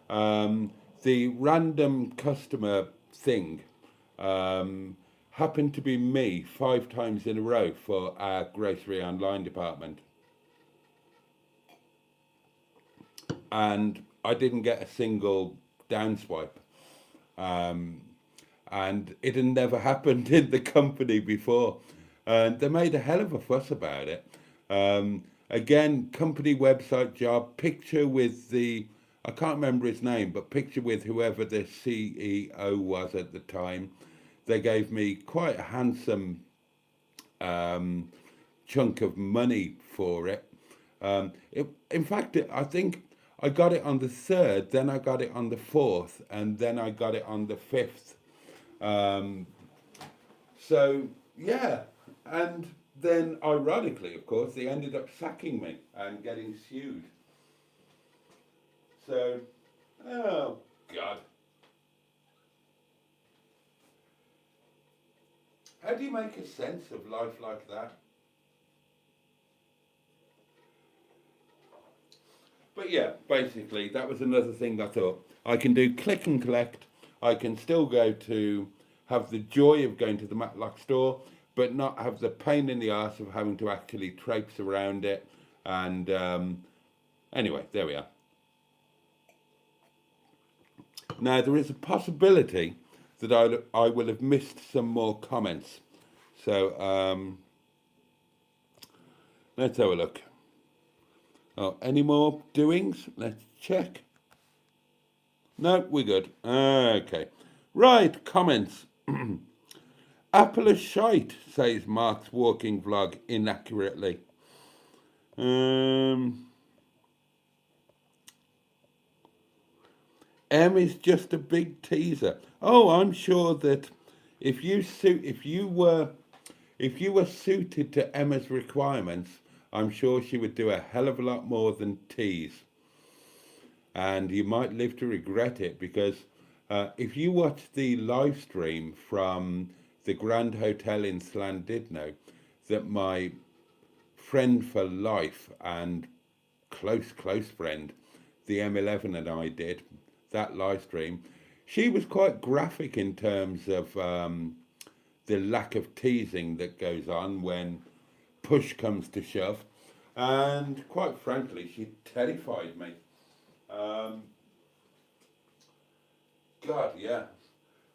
the random customer thing happened to be me 5 times in a row for our grocery online department. And I didn't get a single downswipe. And it had never happened in the company before. And they made a hell of a fuss about it. Again, company website job, picture with I can't remember his name, but picture with whoever the CEO was at the time. They gave me quite a handsome chunk of money for it. In fact, I think I got it on the 3rd, then I got it on the 4th, and then I got it on the 5th. So, yeah. And then, ironically, of course, they ended up sacking me and getting sued. So, oh, God. How do you make a sense of life like that? But yeah, basically, that was another thing I thought. I can do click and collect. I can still go to have the joy of going to the Matlock store, but not have the pain in the arse of having to actually traipse around it. And anyway, there we are. Now, there is a possibility that I will have missed some more comments. So, let's have a look. Oh, any more doings? Let's check. No, we're good. Okay. Right, comments. Apple is shite, says Mark's walking vlog inaccurately. M is just a big teaser. Oh, I'm sure that if you were suited to Emma's requirements, I'm sure she would do a hell of a lot more than tease. And you might live to regret it, because if you watch the live stream from the Grand Hotel in Llandudno that my friend for life and close friend, the M11, and I did, that live stream, she was quite graphic in terms of the lack of teasing that goes on when push comes to shove. And quite frankly, she terrified me. God, yeah.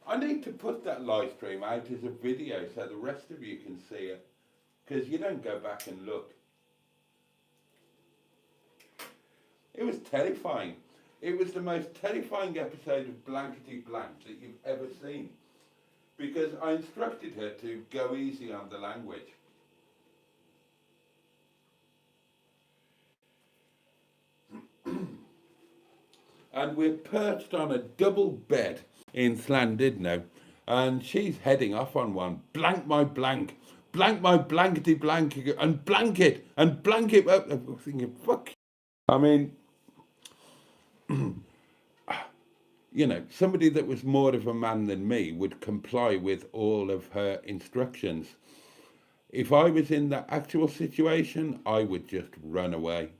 I need to put that live stream out as a video so the rest of you can see it, because you don't go back and look. It was terrifying. It was the most terrifying episode of Blankety Blank that you've ever seen, because I instructed her to go easy on the language. And we're perched on a double bed in Llandudno, and she's heading off on one. Blank my blank my blankety blank, and blanket. I'm thinking, fuck. I mean, you know, somebody that was more of a man than me would comply with all of her instructions. If I was in that actual situation, I would just run away.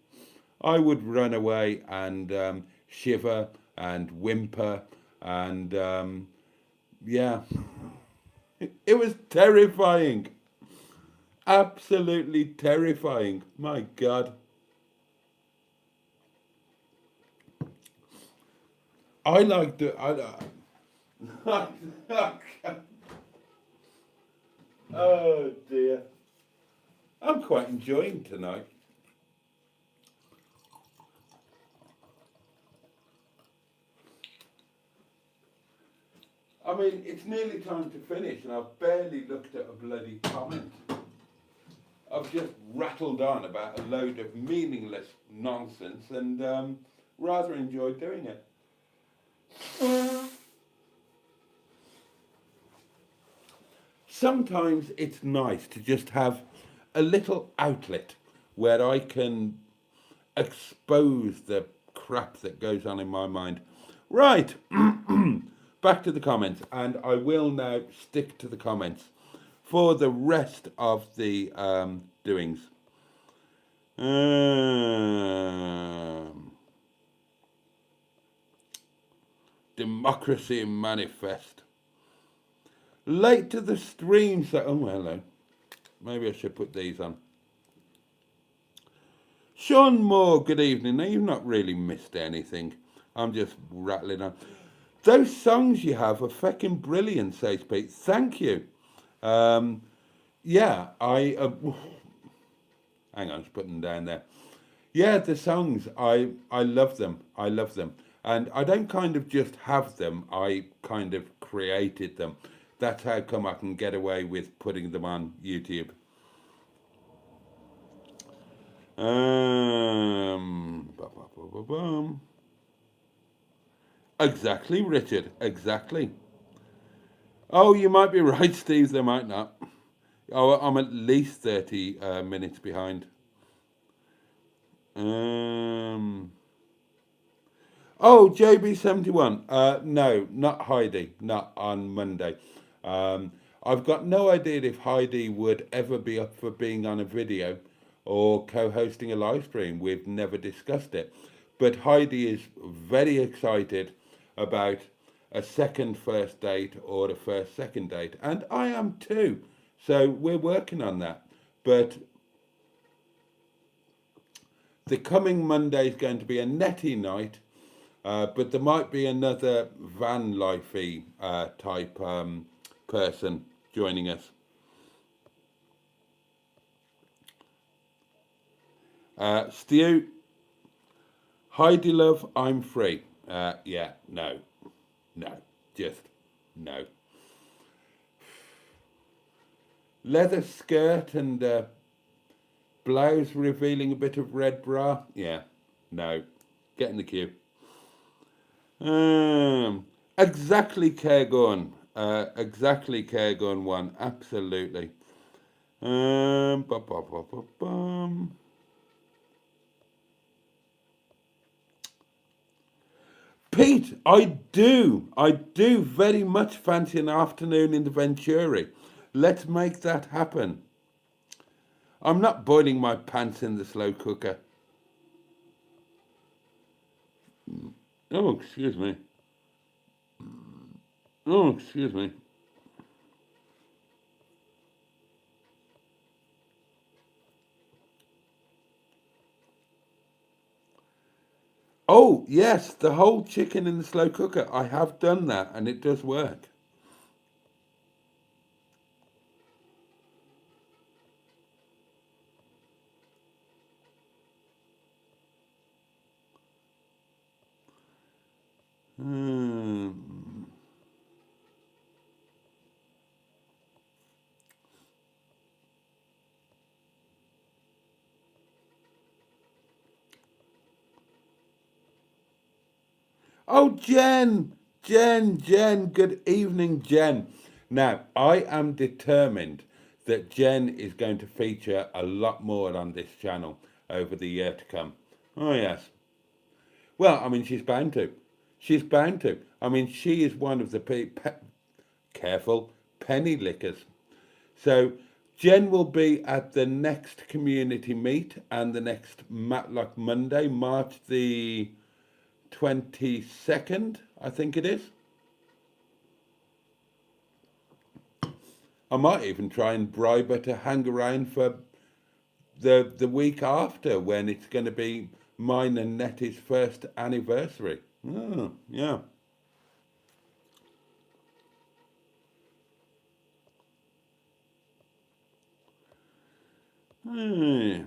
I would run away and shiver and whimper, and yeah, it was terrifying. Absolutely terrifying. My God. I like the... Oh dear. I'm quite enjoying tonight. I mean, it's nearly time to finish and I've barely looked at a bloody comment. I've just rattled on about a load of meaningless nonsense and rather enjoyed doing it. Sometimes it's nice to just have a little outlet where I can expose the crap that goes on in my mind. Right, back to the comments, and I will now stick to the comments for the rest of the doings. Democracy Manifest. Late to the stream, so... Oh, hello. Maybe I should put these on. Sean Moore, good evening. Now, you've not really missed anything. I'm just rattling on. Those songs you have are fucking brilliant, says Pete. Thank you. Yeah, hang on, I was putting them down there. Yeah, the songs, I love them. I love them. And I don't kind of just have them, I kind of created them. That's how come I can get away with putting them on YouTube. Exactly, Richard, exactly. Oh, you might be right, Steve, they might not. Oh, I'm at least 30 minutes behind. Oh, JB71. No, not Heidi, not on Monday. I've got no idea if Heidi would ever be up for being on a video or co-hosting a live stream. We've never discussed it. But Heidi is very excited about a second first date or a first second date. And I am too. So we're working on that. But the coming Monday is going to be a Netty night. But there might be another van lifey type person joining us. Stu, Heidi love, I'm free. Yeah, no, just no. Leather skirt and blouse revealing a bit of red bra. Yeah, no, get in the queue. Exactly, Cairgun. Exactly, Cairgun 1. Absolutely. Bum, bum, bum, bum, bum. Pete, I do very much fancy an afternoon in the Venturi. Let's make that happen. I'm not boiling my pants in the slow cooker. Oh, excuse me. Oh, excuse me. Oh, yes, the whole chicken in the slow cooker. I have done that and it does work. Oh, Jen, good evening, Jen. Now, I am determined that Jen is going to feature a lot more on this channel over the year to come. Oh, yes. Well, I mean, she's bound to. She's bound to. I mean, she is one of the careful penny lickers. So, Jen will be at the next community meet and the next Matlock Monday, March the 22nd, I think it is. I might even try and bribe her to hang around for the week after when it's going to be mine and Nettie's first anniversary. Oh, yeah. Hmm.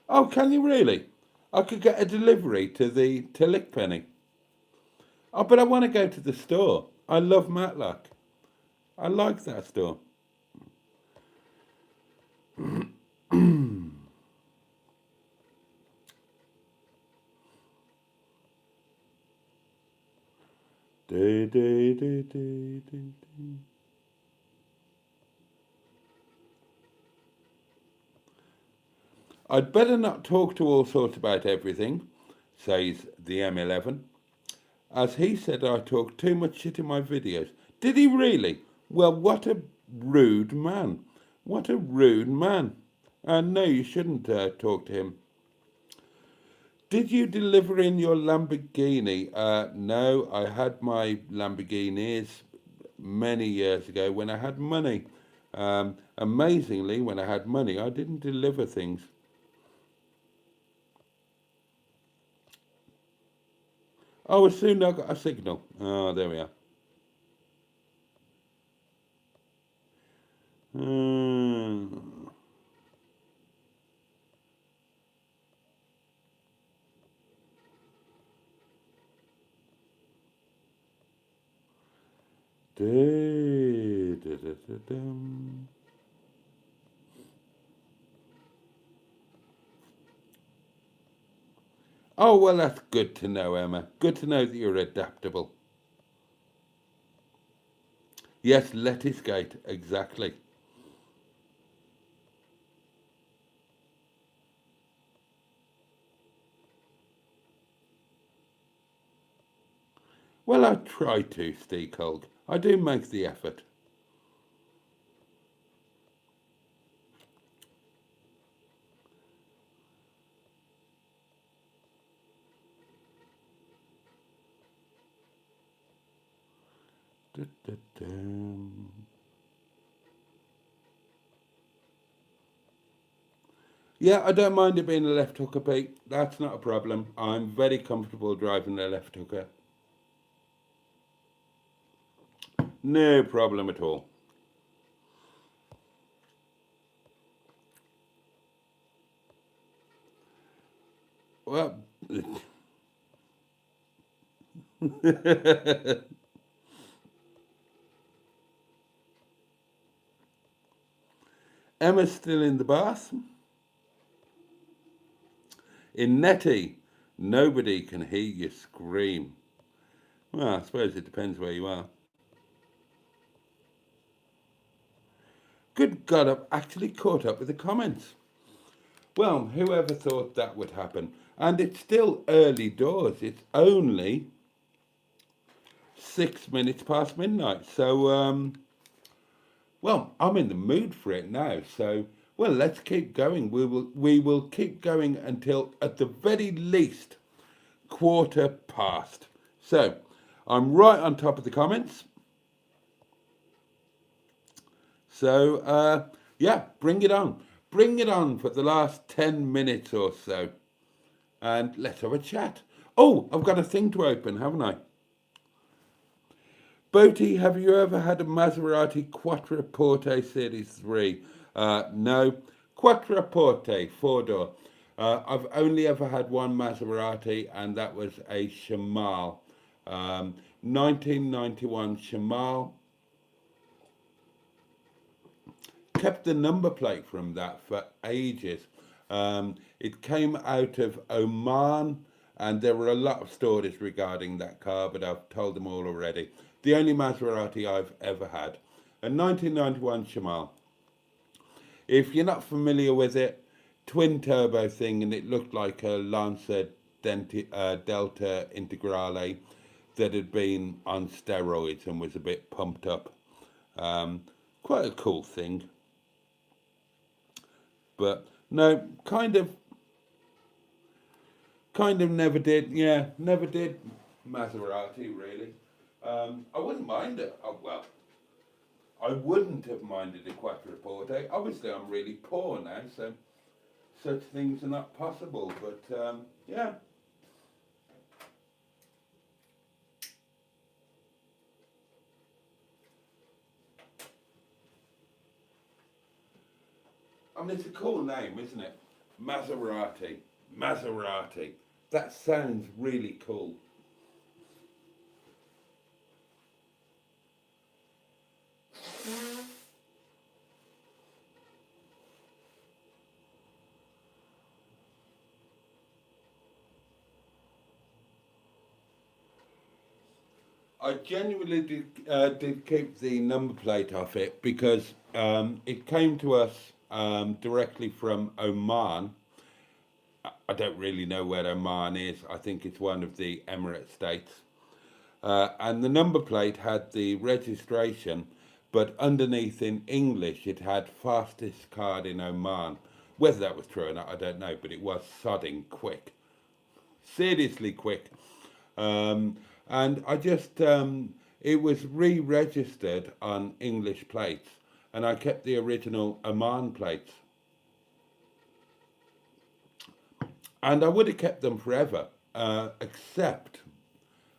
Oh, can you really? I could get a delivery to Lickpenny. Oh, but I want to go to the store. I love Matlock. I like that store. I'd better not talk to all sorts about everything, says the M11, as he said I talk too much shit in my videos. Did he really? Well, what a rude man. What a rude man. No, you shouldn't talk to him. Did you deliver in your Lamborghini? No, I had my Lamborghinis many years ago when I had money. Amazingly, when I had money, I didn't deliver things. Oh, as soon as I got a signal. Oh, there we are. Oh, well, that's good to know, Emma. Good to know that you're adaptable. Yes, lettuce gate, exactly. Well, I try to, Steakhold. I do make the effort. Yeah, I don't mind it being a left hooker, Pete. That's not a problem. I'm very comfortable driving a left hooker. No problem at all. Well, Emma's still in the bath. In Netty, nobody can hear you scream. Well, I suppose it depends where you are. Good God, I've actually caught up with the comments. Well, whoever thought that would happen? And it's still early doors. It's only 6 minutes past midnight. So, well, I'm in the mood for it now. So, well, let's keep going. We will keep going until, at the very least, 1/4 past. So, I'm right on top of the comments. So, yeah, bring it on. Bring it on for the last 10 minutes or so. And let's have a chat. Oh, I've got a thing to open, haven't I? Boaty, have you ever had a Maserati Quattroporte Series 3? No. Quattroporte, 4-door. I've only ever had one Maserati, and that was a Shamal. 1991 Shamal. Kept the number plate from that for ages. It came out of Oman, and there were a lot of stories regarding that car, but I've told them all already. The only Maserati I've ever had, a 1991 Shamal. If you're not familiar with it, twin turbo thing, and it looked like a Lancer Delta Integrale that had been on steroids and was a bit pumped up. Quite a cool thing. But no, kind of never did. Yeah, never did Maserati really. I wouldn't mind it. Oh, well, I wouldn't have minded a Quattroporte. Obviously, I'm really poor now, so such things are not possible. But yeah. I mean, it's a cool name, isn't it? Maserati. Maserati. That sounds really cool. I genuinely did keep the number plate off it because it came to us directly from Oman. I don't really know where Oman is. I think it's one of the Emirate states. And the number plate had the registration, but underneath in English it had fastest car in Oman. Whether that was true or not, I don't know, but it was sodding quick. Seriously quick. And I just, it was re-registered on English plates, and I kept the original Oman plates. And I would have kept them forever, except,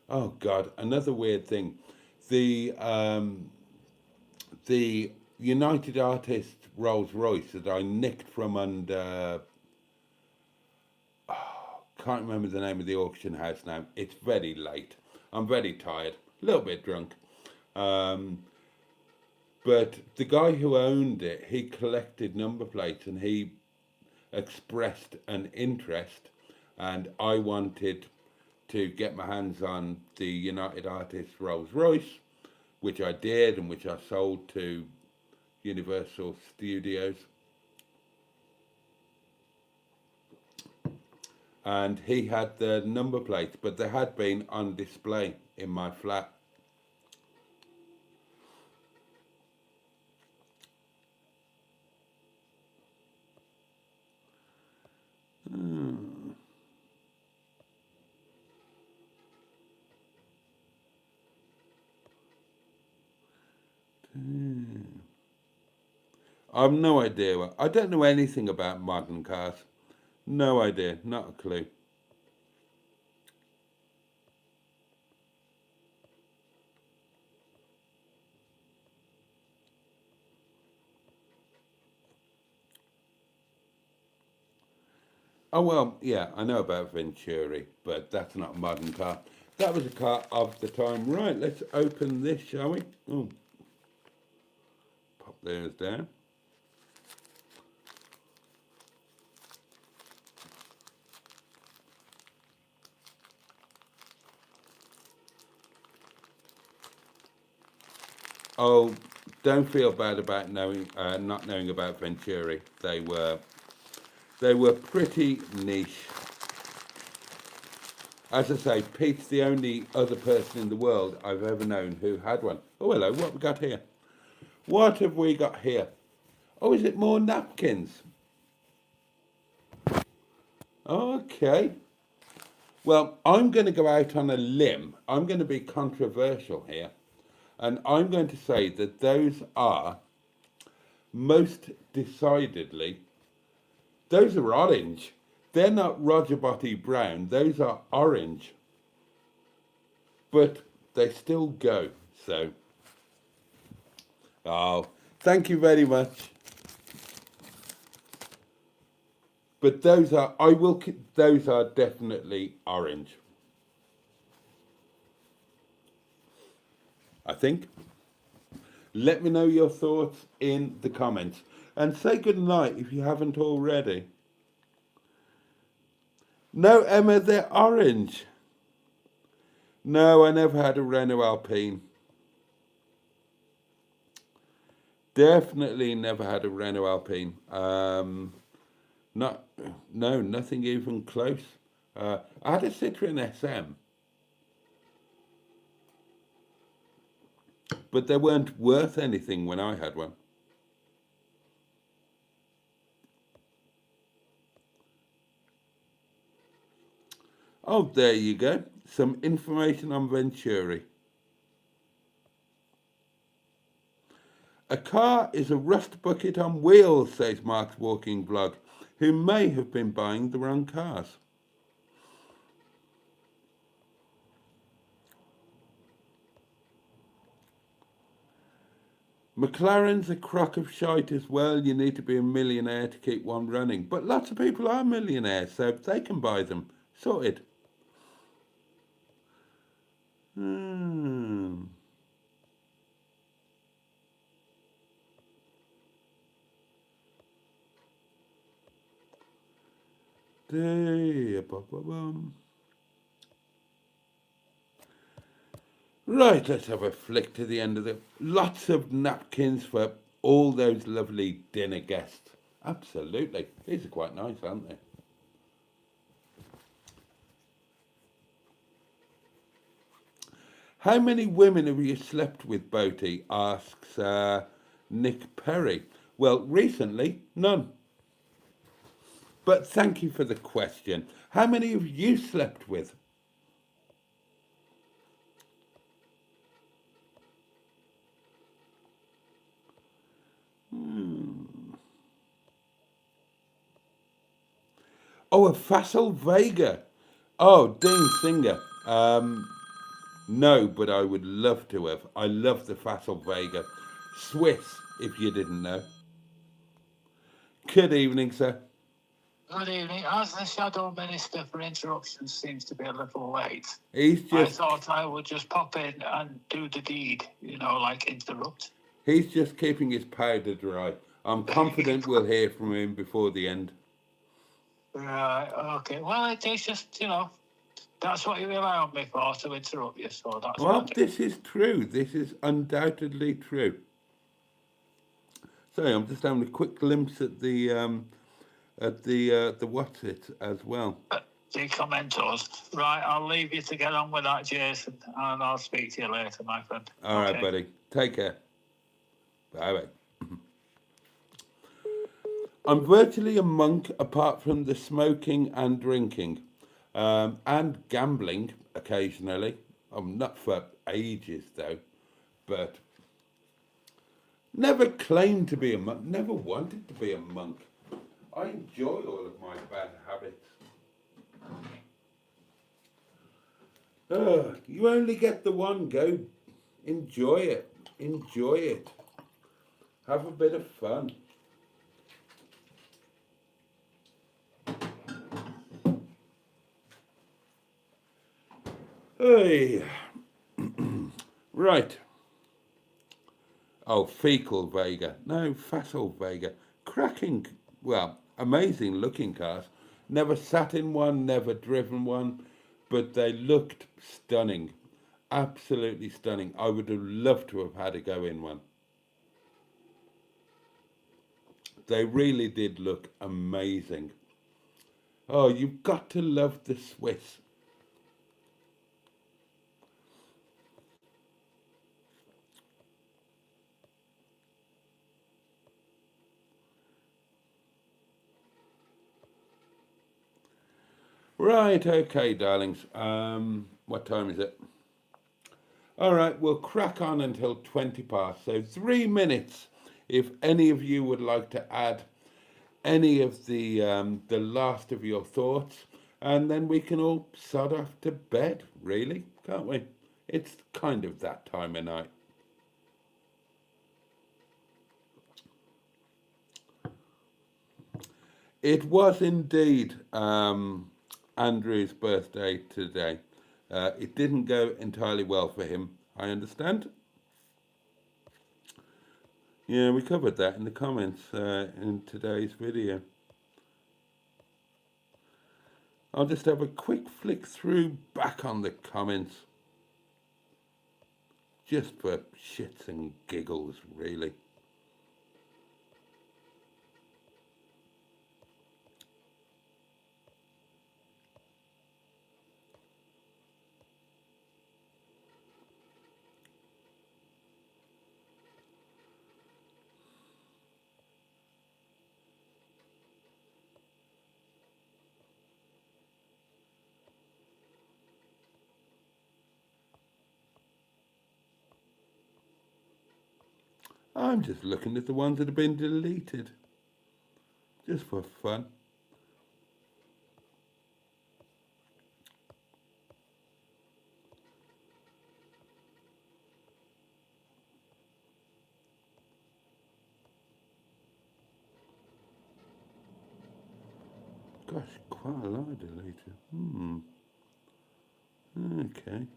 oh God, another weird thing. The United Artists Rolls Royce that I nicked from under, can't remember the name of the auction house now. It's very late. I'm very tired, a little bit drunk. But the guy who owned it, he collected number plates and he expressed an interest, and I wanted to get my hands on the United Artists Rolls Royce, which I did and which I sold to Universal Studios. And he had the number plates, but they had been on display in my flat. I've no idea. I don't know anything about modern cars. No idea, not a clue. Oh, well, yeah, I know about Venturi, but that's not a modern car. That was a car of the time. Right, let's open this, shall we? Oh, pop those down. Oh, don't feel bad about not knowing about Venturi. They were pretty niche. As I say, Pete's the only other person in the world I've ever known who had one. Oh, hello, what have we got here? What have we got here? Oh, is it more napkins? Okay. Well, I'm going to go out on a limb. I'm going to be controversial here. And I'm going to say that those are most decidedly, those are orange. They're not ROGERBOTTY brown. Those are orange. But they still go. So, oh, thank you very much. But those are, those are definitely orange. I think. Let me know your thoughts in the comments. And say good night if you haven't already. No, Emma, they're orange. No, I never had a Renault Alpine. Definitely never had a Renault Alpine. No, nothing even close. I had a Citroen SM. But they weren't worth anything when I had one. Oh, there you go. Some information on Venturi. A car is a rust bucket on wheels, says Mark's Walking Vlog, who may have been buying the wrong cars. McLaren's a crock of shite as well. You need to be a millionaire to keep one running. But lots of people are millionaires, so they can buy them. Sorted. Right, let's have a flick to the end of the... Lots of napkins for all those lovely dinner guests. Absolutely. These are quite nice, aren't they? How many women have you slept with, Boaty? Asks Nick Perry. Well, recently, none. But thank you for the question. How many have you slept with? Oh, a Facel Vega. Oh, Dean Singer. No, but I would love to have. I love the Facel Vega. Swiss, if you didn't know. Good evening, sir. Good evening. As the Shadow Minister for Interruption seems to be a little late, He's I just thought I would just pop in and do the deed, like interrupt. he's just keeping his powder dry. I'm confident we'll hear from him before the end. Right, okay. Well, it's just, that's what you rely on me for, to interrupt you, so that's Well, what I do. this is true. This is undoubtedly true. Sorry, I'm just having a quick glimpse at the what's it as well. The commenters. Right, I'll leave you to get on with that, Jason, and I'll speak to you later, my friend. All right, buddy. Take care. Bye-bye. I'm virtually a monk apart from the smoking and drinking and gambling occasionally. I'm not for ages, though, but never claimed to be a monk, never wanted to be a monk. I enjoy all of my bad habits. You only get the one go. Enjoy it. Enjoy it. Have a bit of fun. Hey. Right. Oh, fecal Vega. No, facile Vega. Cracking, well, amazing looking cars. Never sat in one, never driven one, but they looked stunning. Absolutely stunning. I would have loved to have had a go in one. They really did look amazing. Oh, you've got to love the Swiss. Right, okay, darlings. What time is it? All right, we'll crack on until 20 past. So 3 minutes. If any of you would like to add any of the last of your thoughts, and then we can all sod off to bed, really, can't we? It's kind of that time of night. It was indeed Andrew's birthday today. It didn't go entirely well for him, I understand. Yeah, we covered that in the comments in today's video. I'll just have a quick flick through back on the comments. Just for shits and giggles, really. I'm just looking at the ones that have been deleted. Just for fun. Gosh, quite a lot deleted. Okay.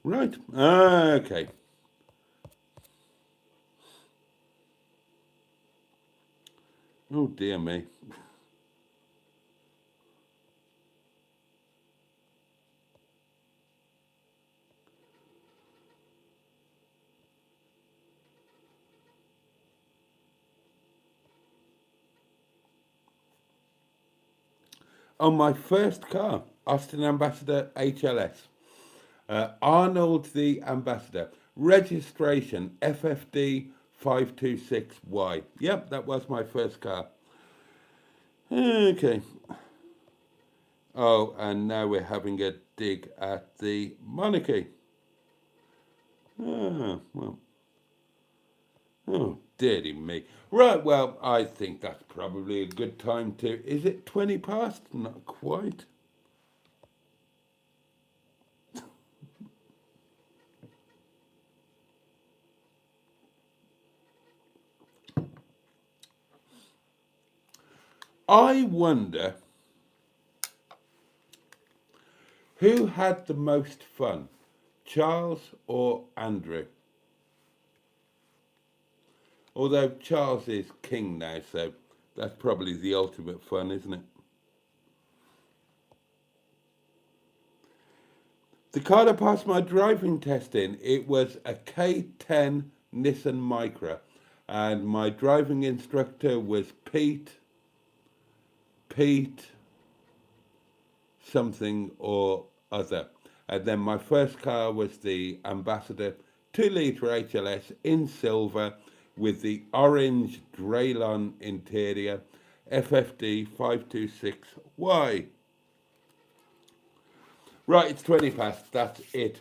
Right. Okay. Oh dear me. On my first car, Austin Ambassador HLS. Arnold the Ambassador. Registration FFD 526Y. Yep, that was my first car. Okay. Oh, and now we're having a dig at the monarchy. Oh, well. Oh, dearie me. Right, well, I think that's probably a good time to... Is it 20 past? Not quite. I wonder who had the most fun, Charles or Andrew? Although Charles is king now, so that's probably the ultimate fun, isn't it? The car that passed my driving test in, it was a K10 Nissan Micra, and my driving instructor was Pete something or other. And then my first car was the Ambassador 2-litre HLS in silver with the orange Draylon interior, FFD 526Y. Right, it's 20 past, that's it.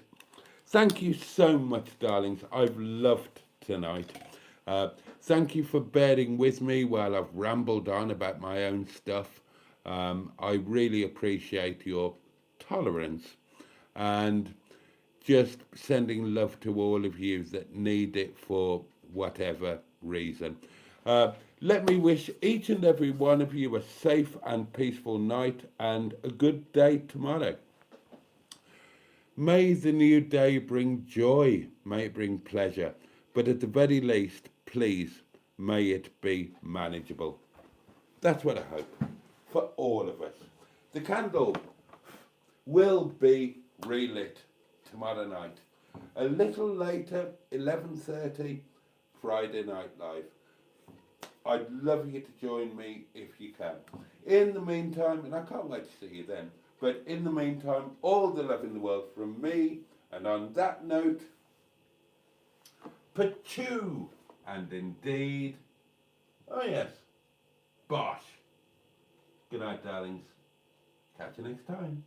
Thank you so much, darlings. I've loved tonight. Thank you for bearing with me while I've rambled on about my own stuff. I really appreciate your tolerance and just sending love to all of you that need it for whatever reason. Let me wish each and every one of you a safe and peaceful night and a good day tomorrow. May the new day bring joy, may it bring pleasure, but at the very least, please, may it be manageable. That's what I hope for all of us. The candle will be relit tomorrow night. A little later, 11:30, Friday Night Live. I'd love you to join me if you can. In the meantime, and I can't wait to see you then, but in the meantime, all the love in the world from me. And on that note, Peugeot, and indeed, oh yes, Bosch. Good night, darlings. Catch you next time.